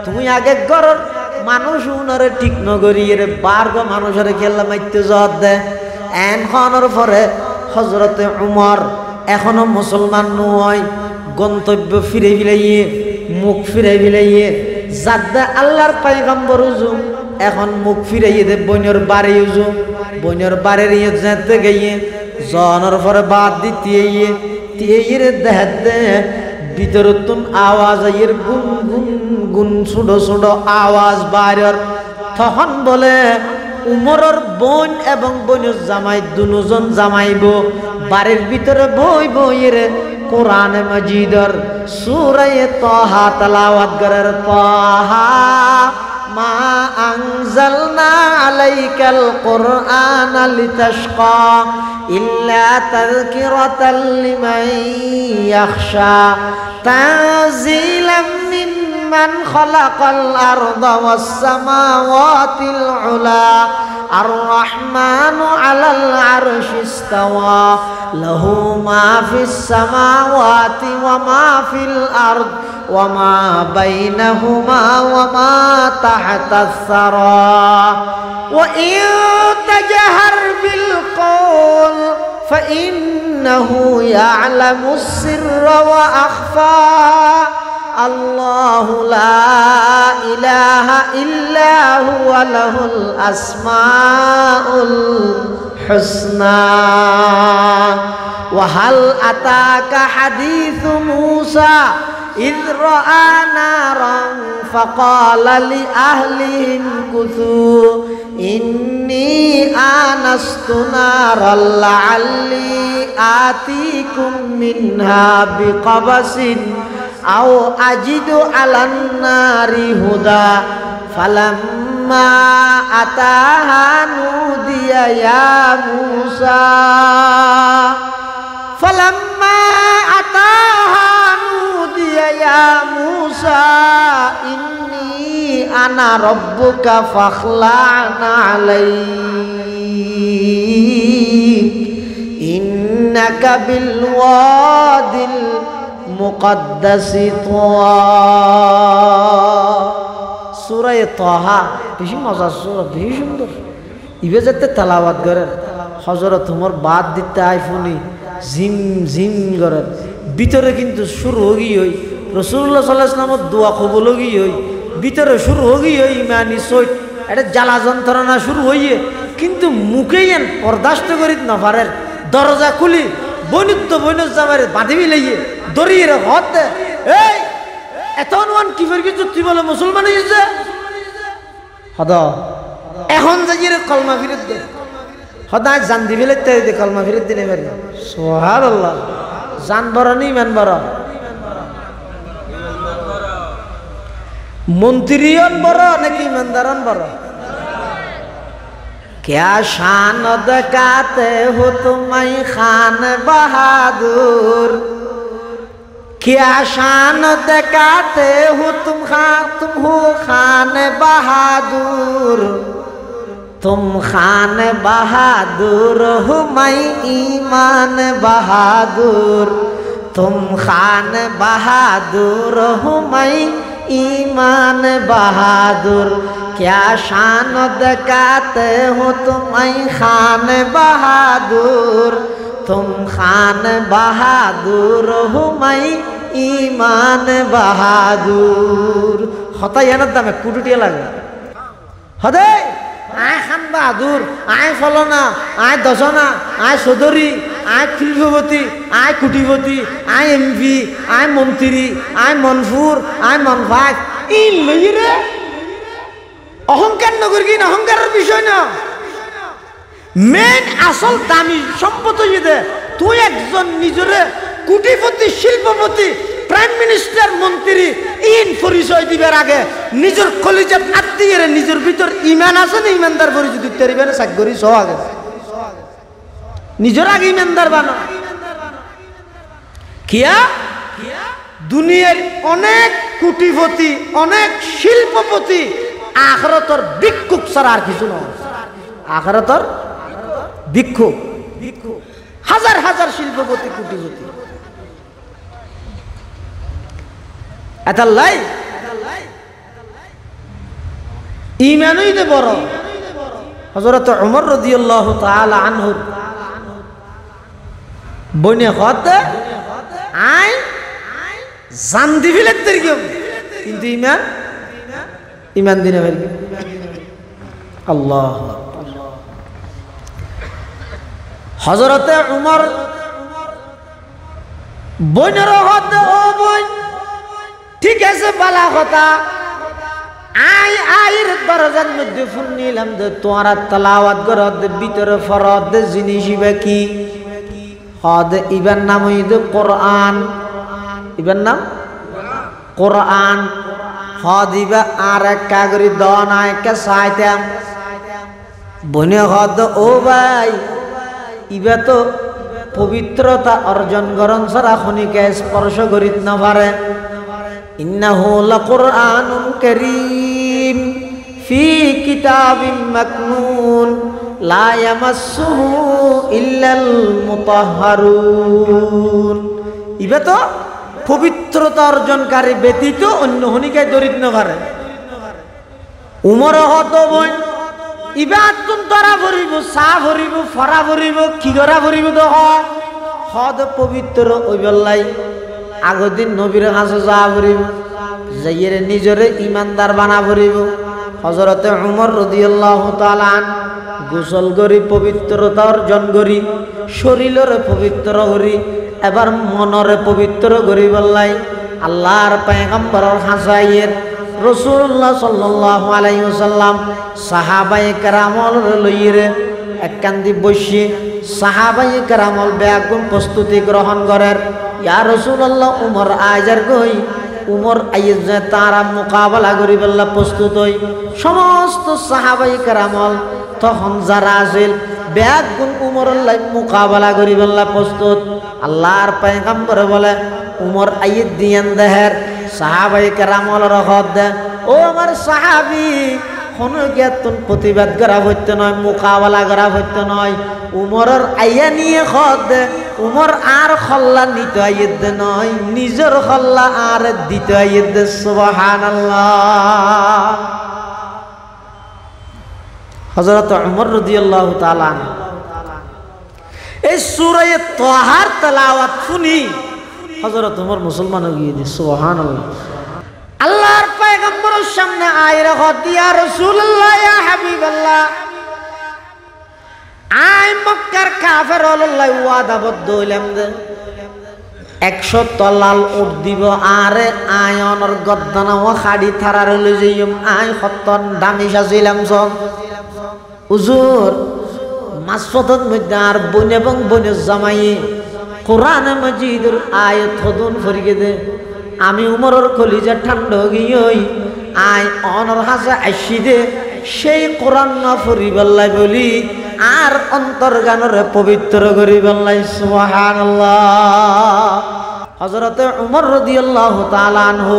তুমি আগে ঘরের মানুষ উনারে ঠিক নগরিয়ে রে বার্গ মানুষের খেলা মাইতে জত দে এনখনের পরে হজরতে উমর এখনো মুসলমান নয় গন্তব্য ফিরে ফিরাইয়ে মুখ ফিরে ফিরাইয়ে যাদ্দা আল্লাহর পায়গাম্বর উজুম এখন মুখ ফিরাইয়ে দে বইনের বাড়ি উজুম বইনের বাড়ির ইয়ে যেতে গিয়ে জনের পরে বাদ দিতে রে দেহ দে ভিতরতুন আওয়াজ আইয়ের গুন গুন গুন ছোট ছোট আওয়াজ বাইরের তখন বলে উমরের বোন এবং বোনের জামাই দুজন জামাইব বাড়ির ভিতরে বই বইয়ের কোরআন মজিদর সূরা তাহা তেলাওয়াত করার তাহা মা আনজালনা আলাইকাল কুরআনা লিতাশকা ইল্লা তাযকিরাতাল লিমান ইয়াখশা তানজিলাম মিম্মান খালাকাল আরদা ওয়াস সামাওয়াতিল উলা الرحمن على العرش استوى له ما في السماوات وما في الأرض وما بينهما وما تحت الثرى وإن تجهر بالقول فإنه يعلم السر وأخفى الله لا إله إلا هو له الأسماء الحسنى وهل أتاك حديث موسى إذ رأى نارا فقال لأهلهم كثوا إني آنست نارا لعلي آتيكم منها بقبس أو أجد على النار هدى فلما أتاها نودي يا موسى فلما أتاها نودي يا موسى إني أنا ربك فاخلع عليك إنك بالوادي মুকদ্দাসি তোয়া সূরা তাহা বেশি মজার সূরা বেশি সুন্দর ইবে যেতে তেলাওয়াত করেন হযরত ওমর বাদ দিতে আইফুনি জিম জিম করেন ভিতরে কিন্তু শুরু হই হই রাসূলুল্লাহ সাল্লাল্লাহু আলাইহি ওয়াসাল্লামের দোয়া কবুল হই হই ভিতরে শুরু হই হই ইমানি সৈত এটা জ্বালা যন্ত্রণা শুরু হইয়ে কিন্তু মুখেই বরদাস্ত করিত না পারেন দরজা খুলি বনিত বইনের জামারে বাঁধি মিলাইয়ে দরিয়ে হত এই এত অনুমান কি করে কিছু তুই বলে মুসলমান হয়েছে হদ এখন যাই কলমা ফিরত দে সদায় জান দি ফেলে দে কলমা ফিরত দিনে পারি সুবহানাল্লাহ জান বড় নি ইমান বড় মন্ত্রীয়ন বড় নাকি ইমানদারন বড় क्या शान दिखाते हो तुम्हें खान बहादुर क्या शान दिखाते हो तुम हो खान बहादुर तुम खान बहादुर हो मैं ईमान बहादुर तुम खान बहादुर हो मैं ईमान बहादुर क्या शान दिखाते हो तुम्हें खान बहादुर तुम खान बहादुर हो मैं ईमान बहादुर हता याना दामे कुटुटिया लागे हदे आय खान बहादुर आय फलना आय दशना आय चौधरी आय शिल्पपति आय कुटिपति आय एमपी आय मंत्री आय मनफुर आय मनफाक इन लई रे অহংকার নগর কি অহংকারের বিষয় না মেন আসল দামি সম্পদ হইতে তুই একজন নিজরে কোটিপতি শিল্পপতি প্রাইম মিনিস্টার মন্ত্রী ইন পরিচয় দিবার আগে নিজের কলিজাত আত্মীয়ের নিজের ভিতর ঈমান আছে না ঈমানদার পরিচয় দিতে পারবে না সাগরি সহ আগে নিজের আগে ঈমানদার বানো কিয়া দুনিয়ার অনেক কোটিপতি অনেক শিল্পপতি আখিরাতের ভিক্ষুক ছাড়া আর কিছু নয়। আখিরাতের ভিক্ষুক, হাজার হাজার শিল্পপতি কোটিপতি এতাল্লাই ইমানই দে বড়। হযরত ওমর রাদিয়াল্লাহু তাআলা আনহু বনে হতে আই জান দিবিলে তরকিম কিন্তু ইমান দিনে ভাই আল্লাহ। হযরতে ওমর বনের হতে ও বই ঠিক আছে বালা কথা আয়ের দরজার মধ্যে ফোন নিলাম যে তোরা তেলাওয়াত করত ভিতরে ফরদ জিনিস ইবা কি হদ ইবার নাম হইদ কোরআন, ইবার নাম কোরআন। হদ ইবা আর এক কাগরি দনায় কে সাইতাম বনে হদ ও ভাই ইবা তো পবিত্রতা অর্জন করন ছাড়া খনিকে স্পর্শ করিত না পারে। ইন্নাহু লাকুরআনুন কারীম ফি কিতাবিম মাকনুন লা ইয়ামাসসুহু ইল্লাল মুতাহহারুন। ইবে তো পবিত্রতা অর্জনকারী ব্যতীত অন্য হনিকে দরিত না পারে। উমর হত বই ইবে আতুন তরা ভরিব সা ভরিব ফরা ভরিব কি করা ভরিব তো হদ পবিত্র ওই বেলাই আগদিন নবীর কাছে যা ভরিব যাইয়ে নিজরে ইমানদার বানা ভরিব। হযরতে ওমর রাদিয়াল্লাহু তাআলা আন গোসল করি পবিত্রতা অর্জন করি শরীরের পবিত্র করি এবার মনরে পবিত্র করি বললাই আল্লাহর পয়গম্বরের হাসাইয়ের রাসূলুল্লাহ সাল্লাল্লাহু আলাইহি ওয়াসাল্লাম সাহাবায়ে কেরামল লইরে এককান্দি বসে সাহাবায়ে কেরামল ব্যাগুন প্রস্তুতি গ্রহণ করেন। ইয়া রাসূলুল্লাহ উমর আইজার কই উমর আইজ তারা মোকাবেলা করি বললা প্রস্তুত হই। সমস্ত সাহাবায়ে কেরামল তখন যারা আছিল ব্যাগুন উমরের লাই মোকাবেলা করি বললা প্রস্তুত। আল্লাহর পয়গম্বর বলে উমর আইজ দিয়ান দেহের সাহাবায়ে কেরামল রহত দে ও আমার সাহাবী কোনো জ্ঞাতন প্রতিবাদ করা হইতে নয় মোকাবেলা করা হইতে নয়। উমরের আইয়া নিয়ে খদ দে উমর আর খল্লা নিতে আইয়ে দে নয় নিজের খল্লা আর দিতে আইয়ে দে। সুবহানাল্লাহ। হযরত ওমর রাদিয়াল্লাহু তাআলা এই সূরা তাহার তেলাওয়াত শুনি হযরত ওমর মুসলমান হয়ে গিয়ে সুবহানাল্লাহ। আল্লাহর পয়গম্বরের সামনে আয়রা হদিয়া রাসূলুল্লাহ ইয়া হাবিবাল্লাহ আই মক্কার কাফের আল্লাহ ওয়াদা বদ্ধ হইলাম যে 100 তলাল উট দিব আরে আয়নের গদ্দানা ও খাড়ি থারার লই যাইম আই হত্তন দামি সাজিলাম সব হুজুর মাসফতত মধ্যে আর বোন এবং বোনের জামাই কোরআন মাজিদের আয়াত হদন ফরিকে দে আমি উমরের কলিজা ঠান্ডা গিয়েই আই অনর হাসা আইসি দে সেই কোরআন না ফরিবাল্লাই বলি আর অন্তর্গানরে পবিত্র করিবাল্লাই। সুবহানাল্লাহ। হযরতে উমর রাদিয়াল্লাহু তাআলা আনহু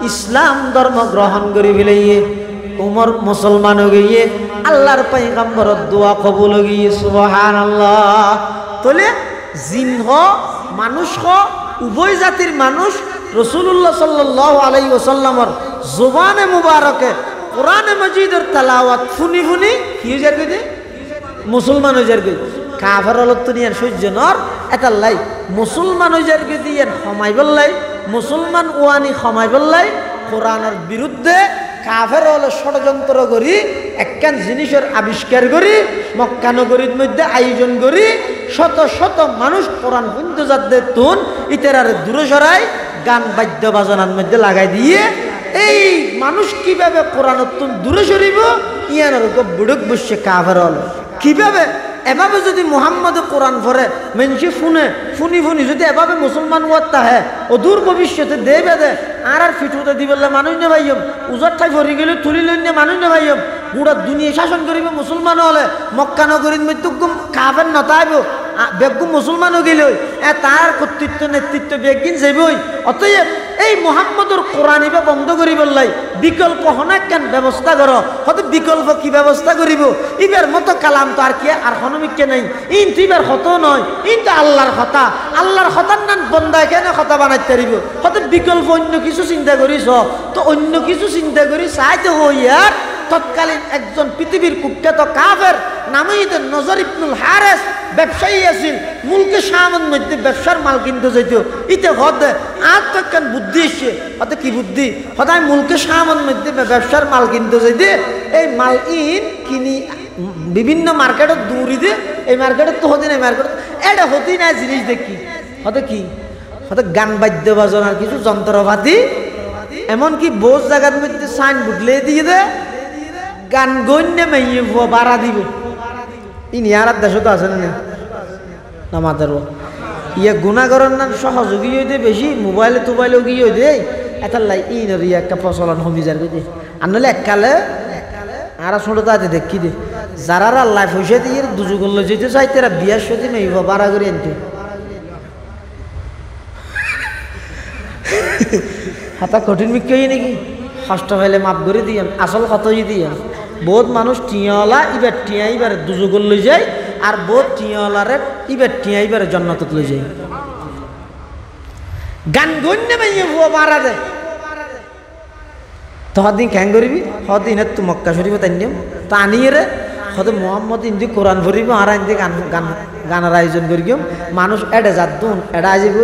ইসলাম ধর্ম গ্রহণ করি ফেলিয়ে উমর মুসলমান হয়ে গিয়ে আল্লাহর পয়গম্বরের দোয়া কবুল হয়ে গিয়ে। সুবহানাল্লাহ। তোলে জিন হ মানুষ হ উভয় জাতির মানুষ রাসূলুল্লাহ সাল্লাল্লাহু আলাইহি ওয়াসাল্লামের জবানে মুবারকে কোরআনে মাজিদের তেলাওয়াত শুনি শুনি কি হয়ে যাবে মুসলমান হয়ে যাবে। কাফের হল দুনিয়ার সহ্য নর এটালাই মুসলমান হয়ে যাবে দিয়ে ক্ষমাই বললাই মুসলমান ওয়ানি ক্ষমাই বললাই কোরআনের বিরুদ্ধে কাফের হলে ষড়যন্ত্র করি একখান জিনিসের আবিষ্কার করি মক্কা নগরীর মধ্যে আয়োজন করি শত শত মানুষ কোরআন বন্ধু যাদের তুন ইতার দূরে সরাই গান বাদ্য বাজনার মধ্যে লাগাই দিয়ে এই মানুষ কিভাবে কোরআন দূরে সরিব ইয়ানোর বুড়ক বসছে কাফের হল কিভাবে এভাবে যদি মুহাম্মদ কোরআন পড়ে মেনসি ফুনে ফুনি ফুনি যদি এভাবে মুসলমান ওয়াত্তা হে অদূর ভবিষ্যতে দেবে দে আর ফিটুতে দিবেলে মানুষ নে ভাইম উজর ঠাই ভরি গেলে তুলিলেন নে মানুষ নে ভাইম পুরা দুনিয়া শাসন করিবে মুসলমান হলে মক্কা নগরীর মধ্যে কাফের নতাইব বেগুম মুসলমানও গেল তার কর্তৃত্ব নেতৃত্ব বেগিন যাবই। অতএব এই মুহাম্মদুর কোরআন ইবা বন্ধ করি বললাই বিকল্প হনা কেন ব্যবস্থা করো হয়তো বিকল্প কি ব্যবস্থা করিব ইবার মতো কালাম তো আর কি আর হনমিককে নাই ইন্তু ইবার হতো নয় ইন্তু আল্লাহর হতার নাম বন্দায় কেন হতা বানাইতে পারিব হয়তো বিকল্প অন্য কিছু চিন্তা করিস তো অন্য কিছু চিন্তা করি চাইতে হইয়ার তৎকালীন একজন পৃথিবীর কুখ্যাত কাফের নামে নজর ইবনুল হারেস ব্যবসায়ী আছিল মুলকে শামের মধ্যে ব্যবসার মাল কিনতে যেত ইতে হতে আর তো একখান বুদ্ধি এসছে হতে কি বুদ্ধি হতায় মুলকে শামের মধ্যে ব্যবসার মাল কিনতে যেতে এই মাল কিনি বিভিন্ন মার্কেটত দৌড়ি দিয়ে এই মার্কেটত তো হতে নাই মার্কেট এটা হতেই নাই জিনিস দেখি হতে কি হতে গান বাদ্য বাজনার কিছু যন্ত্রপাতি এমনকি বোঝ জায়গার মধ্যে সাইন বুটলে দিয়ে দে গান গণ্য মেয়ে বাড়া দিব ইনি আর দেশ তো আছে না মাতার ইয়ে গুণাগরের নাম সহযোগী হইতে বেশি মোবাইলে টোবাইলে গিয়ে হইতে এটার লাই ইনের ইয়ে একটা প্রচলন হমি যার গিয়ে আর নাহলে এককালে আর ছোট তাতে দেখি দে যারা আল্লাহ পয়সা দিয়ে দুজু করলে যেতে চাই তারা বিয়ার সাথে মেয়ে বাড়া করে আনতে হাতা কঠিন বিক্রি নাকি কষ্ট হইলে মাপ করে দিয়েন আসল কতই দিয়েন বহুত মানুষ টিয়াওয়ালা ইবার টিয়া ইবার দুযোগর লই যায় আর বহুত টিয়াওয়ালারে ইবার টিয়া ইবার জন্নতত লই যায় গান গণ্য মাইয়ে ভুয়া মারা দেয় তো হদিন ক্যাং করিবি হদিন তো মক্কা শরীফ তাই নিয়ম তা আনিয়ে রে হয়তো মোহাম্মদ ইন্দি কোরআন ভরিব আর ইন্দি গান গান গানের আয়োজন করি মানুষ এডে যাত দুন এডা আইব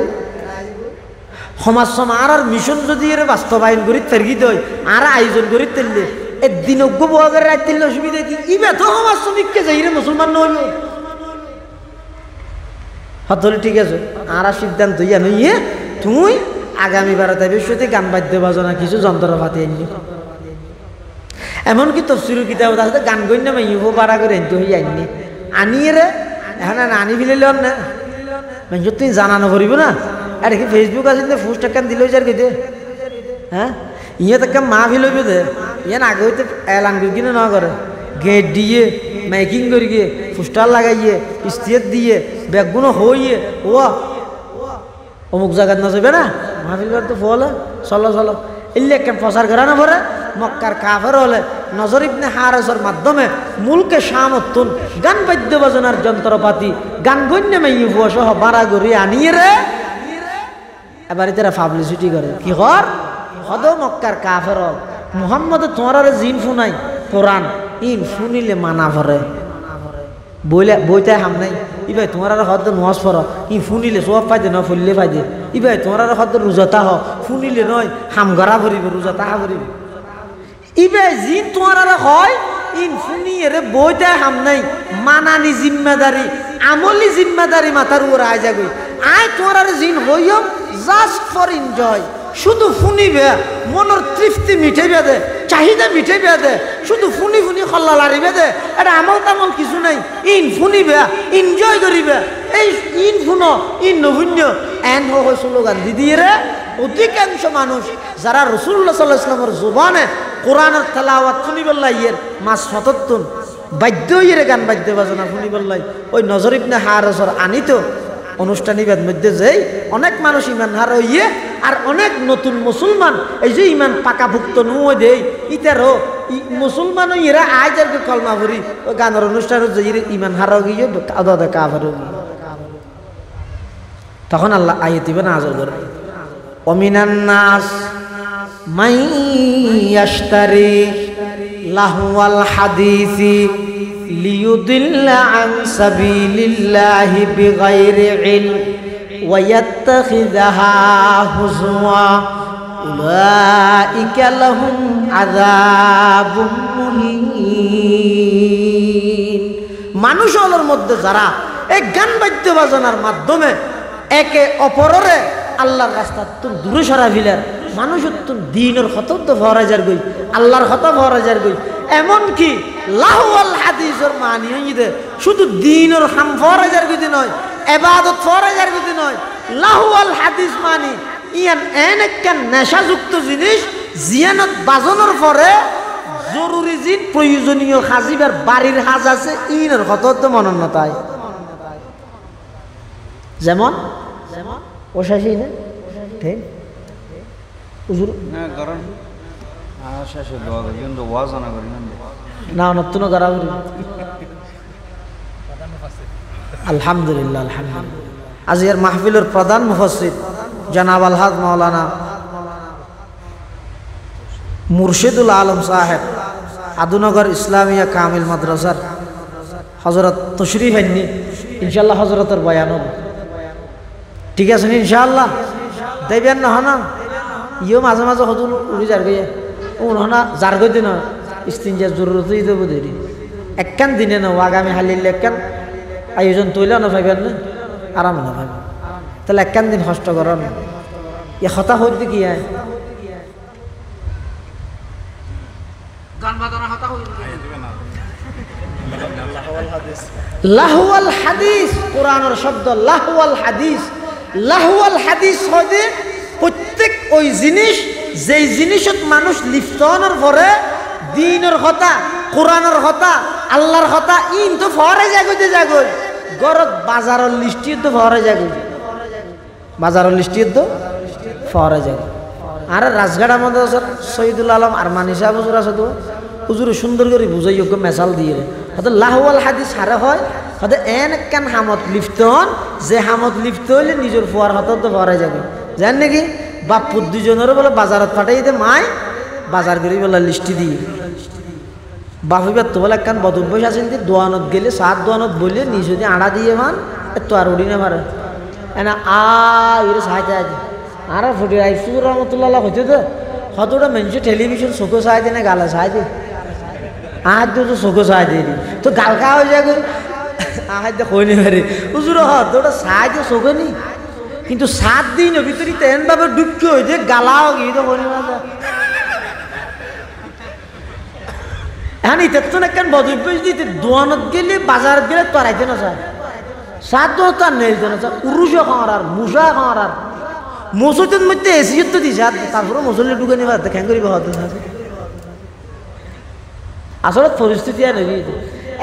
সমাজ সমাজ আর মিশন যদি এর বাস্তবায়ন করি তেরগি দই আর আয়োজন করি তেললে একদিন অজ্ঞ বহাগের রাত তেললে অসুবিধা কি ইবে তো সমাজ শ্রমিককে যাই রে মুসলমান নইব হতলে ঠিক আছে আর সিদ্ধান্ত ইয়া নইয়ে তুই আগামী বারোটা বিশ্বতে গান বাদ্য বাজনা কিছু যন্ত্রপাতি আনলি এমনকি তফসিরুল কিতাব আছে গান গণ্য মাইব বাড়া করে আনতে হই আননি আনিয়ে রে এখন আনি ফেলে না মানুষ তুই জানানো করিব না আর কি ফেসবুক আছে পোস্ট একটা দিল যার কেটে হ্যাঁ ইয়ে তো একটা মা ফিলব দে ইয়ে আগে হইতে এলান করি কিনে না করে গেট দিয়ে মেকিং করি গিয়ে পোস্টার লাগাইয়ে স্টেজ দিয়ে ব্যাগগুলো হইয়ে ও অমুক জায়গায় না যাবে না মাহফিলবার তো ফলে চলো চলো এলে একটা প্রচার করা না পরে মক্কার কাফের হলে নজর ইবনে হারেসের মাধ্যমে মুলকে শামতুন গান বাদ্য বাজনার যন্ত্রপাতি গান গণ্য মাইয়ে ভুয়া সহ বাড়া গড়ি আনিয়ে রে এবারে তারা পাবলিসিটি করে কি কর হদ মক্কার কাফের মুহাম্মদ তোমার জিন শুনাই কোরআন ইন শুনিলে মানা ভরে বইলে বইতে হাম নাই ই ভাই তোমার হদ নোয়াজ পড় ই শুনিলে সব পাইদে ন ফুললে পাইদে ই ভাই তোমার হদ রোজাতা হ শুনিলে নয় হাম গড়া ভরিব রোজাতা হা ভরিব ই ভাই জিন তোমার হয় ইন শুনিয়ে রে বইতে হাম নাই মানানি জিম্মেদারি আমলি জিম্মেদারি মাথার উপর আয় যাগই আয় তোমার জিন হইম জাস্ট ফর এনজয় শুধু শুনিবে মনের তৃপ্তি মিঠাইবে দে চাহিদা মিঠাইবে দে শুধু ফুনি ফুনি খল্লা লারিবে দে এটা আমল তামল কিছু নাই ইন ফুনিবে এনজয় করিবে এই ইন ফুনো ইন নভুন্য এন হয় স্লোগান দিদিয়ে রে অধিকাংশ মানুষ যারা রাসূলুল্লাহ সাল্লাল্লাহু আলাইহি ওয়াসাল্লামের জবানে কোরআনের তেলাওয়াত শুনিবল্লাই এর মাস সতত্তুন বাদ্য ইয়ে গান বাদ্য বাজনা শুনিবল্লাই ওই নজর ইবনে হারেসের আনিত অনুষ্ঠানিবাদ মধ্যে যেই অনেক মানুষ ইমান হার হইয়ে আর অনেক নতুন মুসলমান এই যে ইমান পাকাভুক্ত নুয়ে দেই ইতারও মুসলমান ইরা আজ আর কলমা ভরি ওই গানের অনুষ্ঠান যে ইমান হার গিয়ে আদা কাফের তখন আল্লাহ আয়াত দিবেন নাযিল করে ওমিনান নাস মাই ইয়াশতারি লাহওয়াল হাদিসি লিয়ুদিল্লা আন সাবিলিল্লাহি বিগাইরি ইলম ওয়া ইয়াত্তাখিযাহা হুজওয়া উলাইকা লাহুম আযাবুম মুহিন। মানুষের মধ্যে যারা এই গান বাদ্য বাজনার মাধ্যমে একে অপরের আল্লাহর রাস্তা তুম দূরে সরা ফিলার মানুষের তুম দিনের হত তো ফরাজার গই আল্লাহর হত ফরাজার গই এমনকি লাহওয়াল হাদিসের মানি হইতে শুধু দিনের হাম ফরাজার গতি নয় ইবাদত ফরাজার গতি নয় লাহওয়াল হাদিস মানি ইয়ান এনেকান নেশাযুক্ত জিনিস জিয়ানত বাজনের পরে জরুরি জিন প্রয়োজনীয় হাজিবার বাড়ির হাজ আছে ইনের হত তো মনন্নতায় যেমন ওশাশি না ঠিক হুজুর না কারণ শেষে দোয়া করি কিন্তু ওয়াজ না করি না নতুন গড়াগড়ি আলহামদুলিল্লাহ আলহামদুলিল্লাহ আজকের মাহফিলের প্রধান মুফাসসির জনাব আলহাজ মাওলানা মুর্শিদুল আলম সাহেব আদুনগর ইসলামিয়া কামিল মাদ্রাসার হযরত তশরিফ আননি ইনশাআল্লাহ হযরতের বয়ান হবে ঠিক আছে ইনশাআল্লাহ দেবেন না হনা ইও মাঝে মাঝে হদুল উড়ি যার গিয়ে উনহনা যার গই দিন ইস্তিনজার জরুরতই দেব দেরি একখান দিনে না আগামী হালিল একখান আয়োজন তৈল না পাইবেন না আরাম না পাইবেন তাহলে একখান দিন কষ্ট করেন এ হতা হইতে কি আয় গান বাজানা হতা হইতে লাহওয়াল হাদিস কোরআনের শব্দ লাহওয়াল হাদিস লাহওয়াল হাদিস হইতে প্রত্যেক ওই জিনিস যেই জিনিসত মানুষ লিপ্তনের পরে দ্বীনের কথা কোরআনের কথা আল্লাহর কথা ইন তো ফরে জাগইতে জাগই গরত বাজারের লিস্টি তো ফরে জাগই বাজারের লিস্টি তো ফরে জাগই আর রাজঘাট আমাদের শহীদুল আলম আরমানি সাহেব হুজুর আছে তো হুজুর সুন্দর করে বুঝাই যোগ্য মেসাল দিয়ে হয়তো লাহওয়াল হাদিস হারে হয় হয়তো এন একখান হামত লিপ্ত হন যে হামত লিপ্ত হইলে নিজের ফুয়ার হাতত তো ফরে যাবে জান নাকি বাপ দুজনেরও বলে বাজারত পাঠাই দে মায় বাজার করে বলে লিস্টি দিয়ে বাপিবার তো বলে একখান বদল বসে আছেন যে দোয়ানত গেলে সাত দোয়ানত বললে নিজ যদি আড়া দিয়ে মান তো আর উড়ি না পারে এনা আরে সাহায্য আছে আর ফুটি রাইসুর রহমতুল্লাহ হইতে তো হতটা মানুষ টেলিভিশন চোখো চাই দিয়ে না গালা চাই দিয়ে আহার দিয়ে তো চোখো চাই দিয়ে দি তো গাল খাওয়া হয়ে যায় আহার দিয়ে কই নি পারে হুজুর হত ওটা চাই দিয়ে চোখে নি কিন্তু 7 দিনের ভিতরে তেমনভাবে দুঃখ হয়েছে গালাও গিয়ে তো করি না এখন ইতার তো একখান বদভ্যাস দিতে দোয়ানত গেলে বাজার গেলে তো আড়াইতে না চায় 7 দোয়ান তো আর নেইতে না চায় উরুষও খাওয়ার আর মুসা খাওয়ার আর মসজিদের মধ্যে এসি তো দিছে তারপরে মুসল্লি ঢুকে নিবা খ্যাং করিবা হতে আসলে পরিস্থিতি আর নেই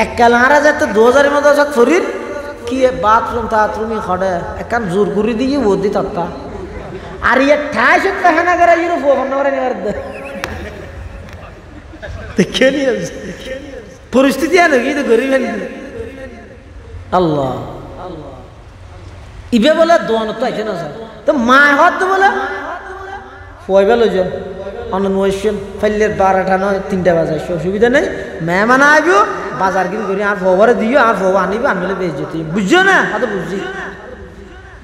এককালারা যাতে 2000-এর মতো আছে শরীর কি বাথরুম টাথরুমই খড়ে একখান জোর করে দিয়ে বদি তত্তা আর ইয়ে ঠাই সব কাহানা করে ইয়ে ফোন করে নিবার দেখে নিয়ে পরিস্থিতি আর নেই তো গরিব আল্লাহ ইবে বলে দোয়ানো তো আছে না স্যার তো মা হত বলে ফয়বা লইজন অনন্বেষণ ফাইলের 12টা নয় 3টা বাজায় অসুবিধা নেই মেহমান আইব বাজার কিন করি আর ফোবারে দিও আর ফোবা আনিব আনলে বেচ যেতে বুঝছো না হয়তো বুঝছি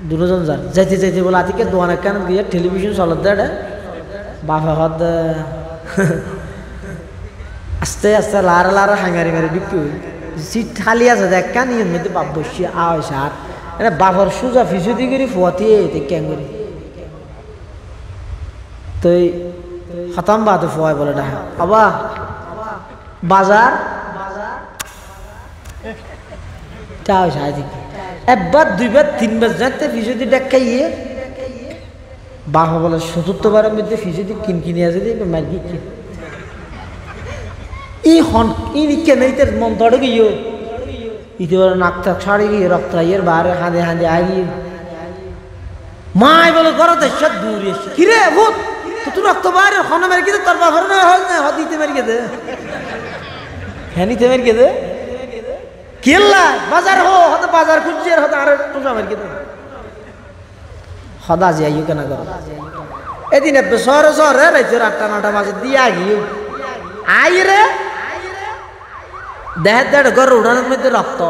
দুজন যার যাইতে যাইতে বলে আতিকে দোয়ানের কেন গিয়ে টেলিভিশন চলত দেয় বাপা হত আস্তে আস্তে লারা লারা হাঙ্গারি মেরে বিক্রি সিট খালি আছে দেখ কেন ইয়ের মধ্যে বাপ বসিয়ে আয় সার এটা বাপর সোজা ফিসুদি করি ফুয়াতিয়ে কেন করি তো খতম বাতে ফুয়াই বলে ডাহা বাবা বাজার তাও সাহায্য একবার দুইবার তিনবার যাতে ফিসুদি দেখাইয়ে বাবা বলে ৭৭বারের মধ্যে ফিসুদি কিনে আছে দিয়ে মার গিয়ে ই হন ই কেন মন ধরে গিয়ে ইতে নাক থাক সাড়ে গিয়ে রক্ত ইয়ের বারে হাঁদে হাঁদে আগিয়ে মাই বলে করো তো সব দূর এসে কিরে ভূত তো তুই রক্ত বাইরে হনে মেরে গেছে তোর বাবার না হয় না হত দিতে মেরে গেছে হ্যাঁ নিতে মেরে গেছে কেল্লা বাজার হতো বাজার খুঁজছে হতো আর টুসা মেরে গেছে হদা যে আইও কেনা করো এদিন শহরে শহরে রাইতে 8টা 9টা বাজে দিয়ে আগিয়ে আই রে দেড় ঘর উড়ানোর মধ্যে রক্ত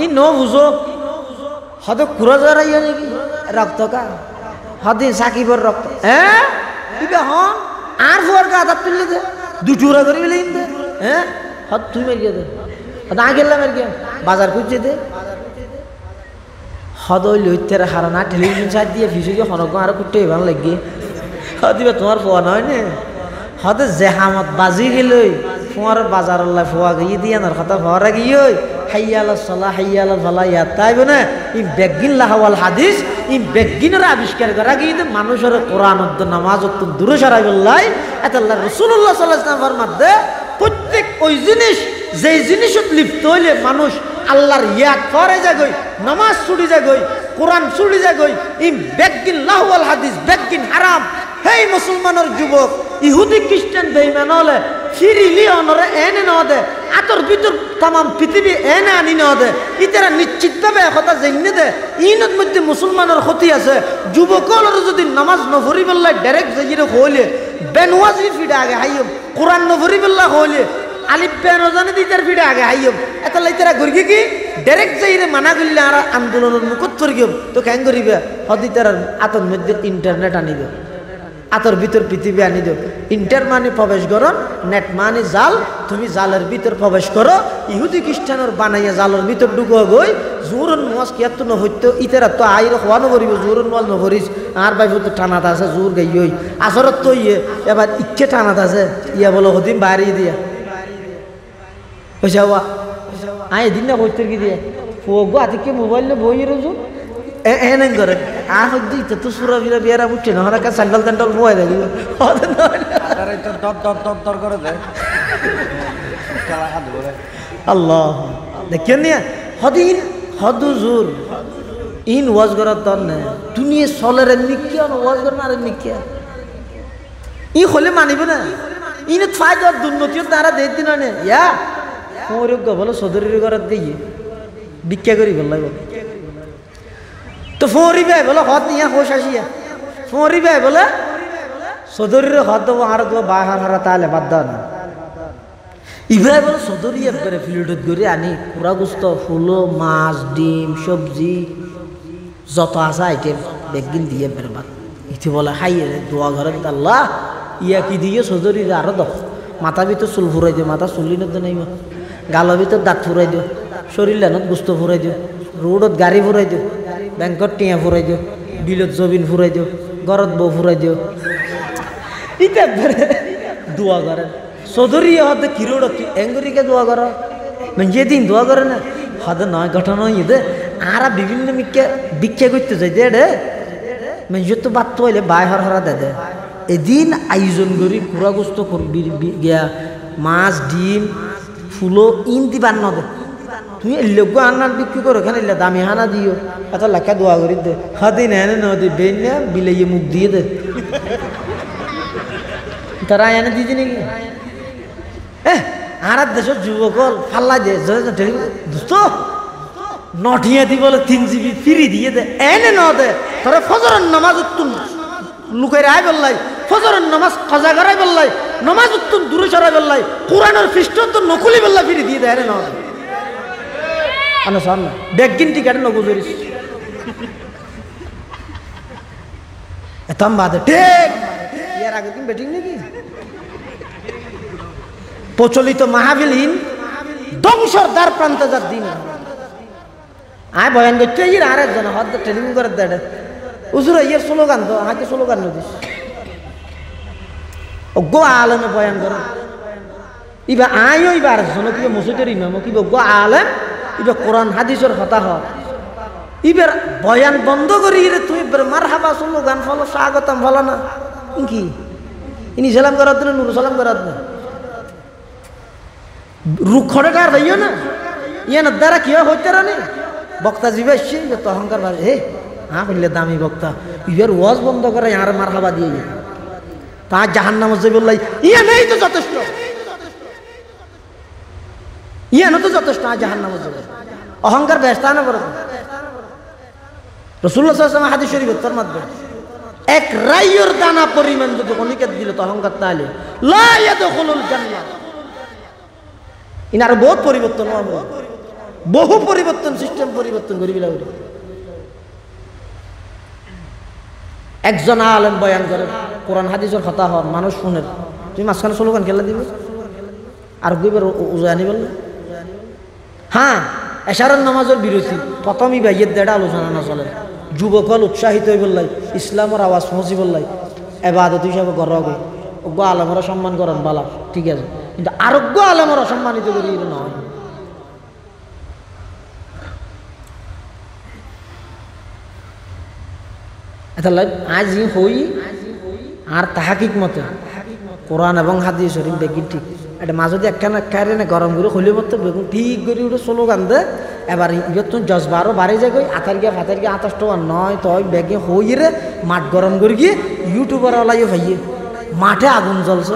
ই নো বুঝো হয়তো কুড়া জড়াইয়া নাকি রক্ত কা হদিন সাকিবর রক্ত হ্যাঁ হন আর ফোয়ার গা আদার তুললে দে দুটুরা করে বেলে দে হ্যাঁ হত তুই মেরে দে না গেলাম আর কি বাজার খুঁজছে দে হদ ওই লইতের হারানা টেলিভিশন সাইড দিয়ে ফিসুকে হনক আর কুটে ভালো লাগিয়ে হদিবা তোমার ফোয়া নয় না হতে জেহামত বাজি গেলই ফোয়ার বাজার আল্লাহ ফোয়া গিয়ে দিয়ে না কথা ফোয়ারা গিয়ে হাইয়ালা সালা হাইয়ালা ভালা ইয়া তাই বনে ই বেগিন লাহাওয়াল হাদিস ই বেগিনের আবিষ্কার করা গিয়ে মানুষের কোরআন নামাজ দূরে সরাই বললাই এত আল্লাহ রসুল্লাহ সাল্লামের মধ্যে প্রত্যেক ওই জিনিস যেই জিনিসত লিপ্ত হইলে মানুষ আল্লাহর ইয়াদ করে যাগই নামাজ ছুটি যাগই কোরআন ছুটি যাগই ই বেগিন লাহাওয়াল হাদিস বেগিন হারাম হেই মুসলমানের যুবক ইহুদি খ্রিস্টান বেঈমান হলে ফিরিলি অনরে এনে ন দে আতর ভিতর তাম পৃথিবী এনে আনি ন দে ইতারা নিশ্চিতভাবে একথা জেনে দে ইনত মধ্যে মুসলমানের ক্ষতি আছে যুবকলের যদি নামাজ নফরি বেল্লা ডাইরেক্ট যাইরে হইলে বেনওয়াজি ফিডা আগে হাইম কোরআন নফরি বেল্লা হইলে আলিফ বেন জানে দিতার ফিডা আগে হাইম এত লাইতারা গরগি কি ডাইরেক্ট যাইরে মানা করলে আর আন্দোলনের মুখত করিম তো কেন করিবে হদিতার আতর মধ্যে ইন্টারনেট আনিবে আতর ভিতর পৃথিবী আনি দেব ইন্টার মানে প্রবেশ করো নেট মানে জাল তুমি জালের ভিতর প্রবেশ করো ইহুদি খ্রিস্টানের বানাইয়া জালের ভিতর ঢুকো গই জোরন মাছ কিয়াত তো নহইতো ইতারা তো আইর হওয়া নভরিব জোরন মাছ নভরিস আর ভাই তো টানাত আছে জোর গাই ওই আসরত তো ইয়ে এবার ইচ্ছে টানাত আছে ইয়া বলো হদিন বাড়ি দিয়া পয়সা হওয়া আয় এদিন না বইতে কি দিয়ে ফোগো আজকে মোবাইল বই রোজো এনে করে আহ দিতে তো সুরা বিরা বিয়ারা উঠছে না হরাকা স্যান্ডেল ট্যান্ডেল বয়ে দেবে দর করে দেয় আল্লাহ দেখেন নিয়ে হদিন হদুজুর ইন ওয়াজ করার দর নেই দুনিয়া চলের এমনি কি ওয়াজ করেন আর এমনি কি ই হলে মানিব না ইনে ফায়দা দুর্নীতিও তারা দেই দিন না ইয়া মোরগ বলো সদরের ঘরের দিয়ে ভিক্ষা করি বললাই বলে তো ফোরি ভাই বলো হদ নিয়া হোশ আসিয়া ফোরি ভাই বলে সদরের হদ দেবো আর দেবো বাহার হারা তাহলে বাদ দাও না ইভাই বলে সদরি একবারে ফিল্ডত করে আনি পুরা গুস্ত ফুলো মাছ ডিম সবজি যত আছে আইটেম বেগিন দিয়ে একবারে বাদ ইতি বলে হাই দোয়া ঘরে আল্লাহ ইয়া কি দিয়ে সদরি আরো দাও মাথা ভিতর চুল ফুরাই দিও মাথা চুলি নদ নাই গালের ভিতর দাঁত ফুরাই দিও শরীর লেনত গুস্ত ফুরাই দিও রোডত গাড়ি ফুরাই দিও ব্যাংকত টিয়া ফুরাই দিও বিলত জবিন ফুরাই দিও ঘরত বউ ফুরাই দিও ইটা দোয়া করেন চৌধুরী হতে কিরোড় এঙ্গুরিকে দোয়া করো মানে দিন দোয়া করে না হতে নয় ঘটনা ইয়ে আর বিভিন্ন ভিক্ষা করতে যাই দে রে মানে তো বাদ তো হইলে বাই হর হরা দে এদিন আয়োজন করি কুড়াগুস্ত গিয়া মাছ ডিম ফুলো ইন দিবার ন দে তুমি লোক আন্নার বিক্রি করো এখানে দামি হানা দিও এত লেখা দোয়া করি দে হাদিন এনে নদী বেন না বিলাইয়ে মুখ দিয়ে দে তারা এনে দিদি নাকি আর দেশের যুবকল ফাল্লা দিয়ে দোস্ত নটিয়া দি বলে 3 GB ফ্রি দিয়ে দে এনে ন দে তোরা ফজরের নামাজ উত্তুম লুকাই আয় বললাই ফজরের নামাজ কাজা করাই বললাই নামাজ উত্তুম দূরে সরাই বললাই কোরআনের পৃষ্ঠ তো নকুলি বললা ফ্রি দিয়ে দে এনে ন দে আনা সামনে বেগিন টিকেট নগুজরিস এতম বাদে ঠিক ইয়ার আগে তুমি বেটিং নাকি প্রচলিত মাহফিলহীন ধ্বংসর দ্বার প্রান্তে যার দিন আয় বয়ান করতে ইর আর একজন হদ ট্রেনিং করে দেয় উজুর ইয়ের স্লোগান তো আমাকে স্লোগান নদিস গো আলমে বয়ান করে ইবা আয়ও ইবা আরেকজন কিবা মসজিদের ইমাম কিবা গো আলেম ইবা কোরআন হাদিসের কথা হয় ইবার বয়ান বন্ধ করি রে তুই মারহাবা স্লোগান ফলো স্বাগতম ফলো না কি ইনি সালাম করার দিন নুর সালাম করার দিন রুখড়ে আর ভাইও না ইয়ে না দ্বারা কি হইতে রানি বক্তা জিবে আসছে যত অহংকার ভাবে হে হ্যাঁ বললে দামি বক্তা ইবার ওয়াজ বন্ধ করে আর মারহাবা দিয়ে তা জাহান্নামে যাবে বললাই ইয়ে নেই তো যথেষ্ট ইয়ে না তো যথেষ্ট জাহান্নামে যাবে অহংকার ব্যস্ত না বড় রাসূলুল্লাহ সাল্লাল্লাহু আলাইহি ওয়াসাল্লাম হাদিস শরীফ তার মাধ্যমে এক রাইয়র দানা পরিমাণ যদি অনিকেত দিলে তো অহংকার তাহলে লা ইয়াদখুলুল জান্নাহ ইনার বহুত পরিবর্তন হবে বহু পরিবর্তন সিস্টেম পরিবর্তন করি বিলা একজন আলেম বয়ান করে কোরআন হাদিসের কথা হয় মানুষ শুনে তুমি মাঝখানে স্লোগান খেলা দিবে আর দুইবার উজানি বললে হ্যাঁ এশারের নামাজের বিরোধী প্রথমই ভাইয়ের দেড়া আলোচনা না চলে যুবকল উৎসাহিত হয়ে বললাই ইসলামের আওয়াজ পৌঁছি বললাই এবাদত হিসাবে গর্ব অজ্ঞ আলমরা সম্মান করেন বালা ঠিক আছে কিন্তু আরোগ্য আলমরা সম্মানিত করি নয় এটা আজ হই আর তাহাকিক মতে কোরআন এবং হাদিস শরীফ বেগি ঠিক এটা মাঝে একখানা খাইরে না গরম করে হইলে মতো বেগুন ঠিক করে উঠে স্লোগান দে এবার ইয়তুন জজবারও বাড়ি যায় গই আথার গিয়া ফাতার গিয়া 28 টাকা নয় তই ব্যাগে হইরে মাঠ গরম করে গিয়ে ইউটিউবার ওলাইও ভাইয়ে মাঠে আগুন জ্বলছে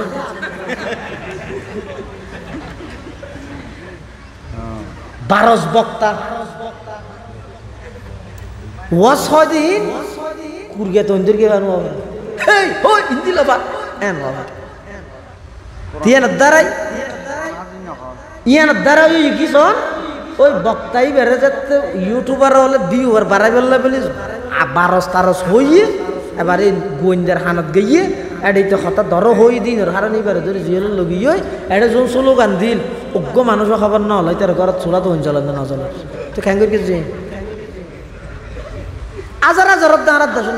বারস বক্তা ওয়াজ হদিন কুরগে তন্দিরকে বানু হবে হেই ওই হিন্দি লাবা এন লাবাতিয়ান দাঁড়াই ইয়ান দাঁড়াই কি শোন ওই বক্তাই বেড়ে যাচ্ছে ইউটিউবার হলে ভিউয়ার বাড়াই বললে বলি বারস তারস হইয়ে এবার এই গোয়েন্দার হানত গিয়ে এটাইতে হঠাৎ ধরো হই দিন হারা নিয়ে বেড়ে ধরে জিয়ের লগিয়ে এটা যখন স্লোগান দিল অজ্ঞ মানুষও খবর না হলে তার ঘর ছোড়া তো অঞ্চল না চলে তো খ্যাঙ্গর কিছু আজার আজার দাঁড়াত দাসন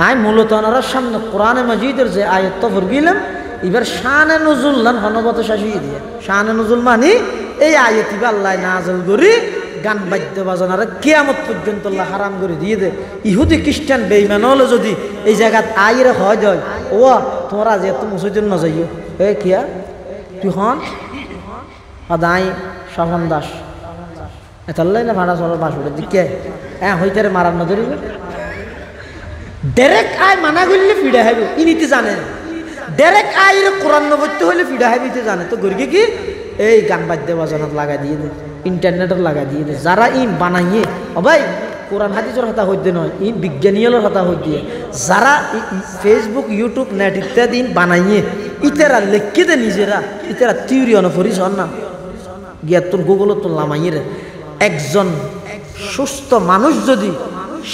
আই মূলত ওনার সামনে কোরআনে মাজিদের যে আয়াত গেলাম এবার শানে নজুল লান হনবত শাসিয়ে দিয়ে শানে নজুল মানে এই আয়াত ইবা আল্লাহ নাযিল করি গান বাদ্য বাজনার কিয়ামত পর্যন্ত আল্লাহ হারাম করে দিয়ে দে ইহুদি খ্রিস্টান বেঈমান হলে যদি এই জায়গাত আইরে হয় যায় ও তোমরা যে এত মুসজিদ না যাইও এ কিয়া তুই হন আদাই শহন দাস এতাল্লাই না ভাড়া চলার বাসুরের দিকে হ্যাঁ হইতারে মারার না ধরিবে ডাইরেক্ট আয় মানা করলে ফিডা হাইবে ইনিতে জানে ডাইরেক্ট আইরে কোরআন নবত্য হলে ফিডা হাইবে ইতে জানে তো গরিকে কি এই গান বাদ্য বাজনাত লাগা দিয়ে দে ইন্টারনেটের লাগা দিয়ে দে যারা ইন বানাইয়ে ও ভাই কোরআন হাদিসের কথা হইতে নয় ইন বিজ্ঞানীয়র কথা হই দিয়ে যারা ফেসবুক ইউটিউব নেট ইত্যাদি বানাইয়ে ইতারা লেখকে দে নিজেরা ইতারা থিওরি অনুফরিস হন না গিয়া তোর গুগলত তোর লামাইয়ে একজন সুস্থ মানুষ যদি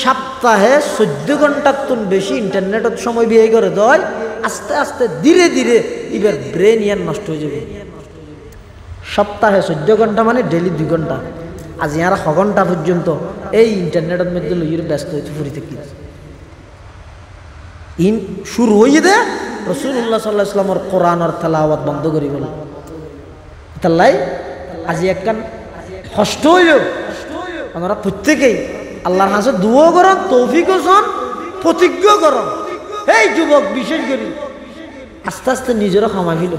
সপ্তাহে 14 ঘন্টার তুন বেশি ইন্টারনেটত সময় ব্যয় করে দেয় আস্তে আস্তে ধীরে ধীরে এবার ব্রেন ইয়ার নষ্ট হয়ে যাবে সপ্তাহে 14 ঘন্টা মানে ডেলি 2 ঘন্টা আজ ইয়ারা 6 ঘন্টা পর্যন্ত এই ইন্টারনেটের মধ্যে লইয়ের ব্যস্ত হয়েছে ফুরি থেকে ইন শুরু হয়ে দে রাসূলুল্লাহ সাল্লাল্লাহু আলাইহি ওয়াসাল্লামের কোরআনের তেলাওয়াত বন্ধ করি বলে তাল্লাই আজি একখান কষ্ট হইল আমরা প্রত্যেকেই আল্লাহর কাছে দুও করন তৌফিক হন প্রতিজ্ঞা করন এই যুবক বিশেষ করে আস্তে আস্তে নিজেরও খামাই ফেল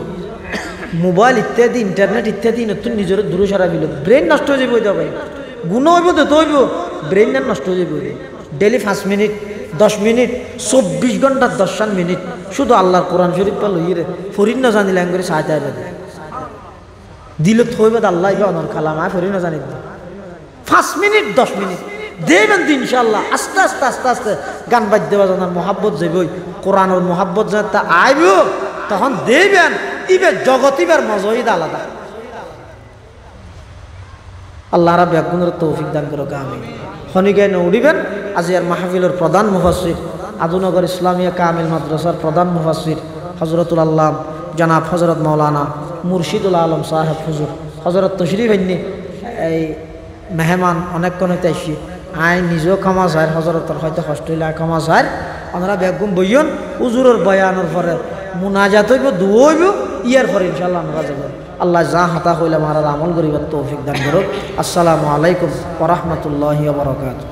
মোবাইল ইত্যাদি ইন্টারনেট ইত্যাদি নতুন নিজের দূরে সরা ফেল ব্রেন নষ্ট হয়ে যাবে যাবে গুণ হইব তো হইব ব্রেন নষ্ট হয়ে যাবে ডেলি 5 মিনিট 10 মিনিট 24 ঘন্টা 10 মিনিট শুধু আল্লাহর কোরআন শরীফ পা লইরে ফরিন না জানিলে করে সাহায্য হবে দিল থইবে আল্লাহ অনর খালামা ফরিন না জানি 5 মিনিট 10 মিনিট দেবেন তো ইনশাল্লাহ আস্তে আস্তে আস্তে আস্তে গান বাদ্য বাজনার মহাব্বত যাবই কোরআনের মহাব্বত যা আইব তখন দেবেন ইবে জগৎ ইবার মজাই আলাদা আল্লাহ রাব্বুল আলামিনের তৌফিক দান করুক আমিন খনিগায় উড়িবেন আজি আর মাহফিলের প্রধান মুফাসসির আদুনগর ইসলামিয়া কামিল মাদ্রাসার প্রধান মুফাসসির হযরতুল আল্লাম জনাব হযরত মাওলানা মুর্শিদুল আলম সাহেব হুজুর হযরত তশরিফ আইনি এই মেহমান অনেকক্ষণ হইতে আসি আই নিজেও ক্ষমা চায় হজরতর হয়তো কষ্ট হইলে ক্ষমা চায় আমরা বেগুম বইয়ন হুজুরের বয়ানোর পরে মুনাজাত হইব দুও হইব ইয়ার পরে ইনশাল্লাহ আমরা যাব আল্লাহ যা হাতা হইলে আমার আমল করিবার তৌফিক দান করুক আসসালামু আলাইকুম ওয়া রাহমাতুল্লাহি ওয়া বারাকাতুহু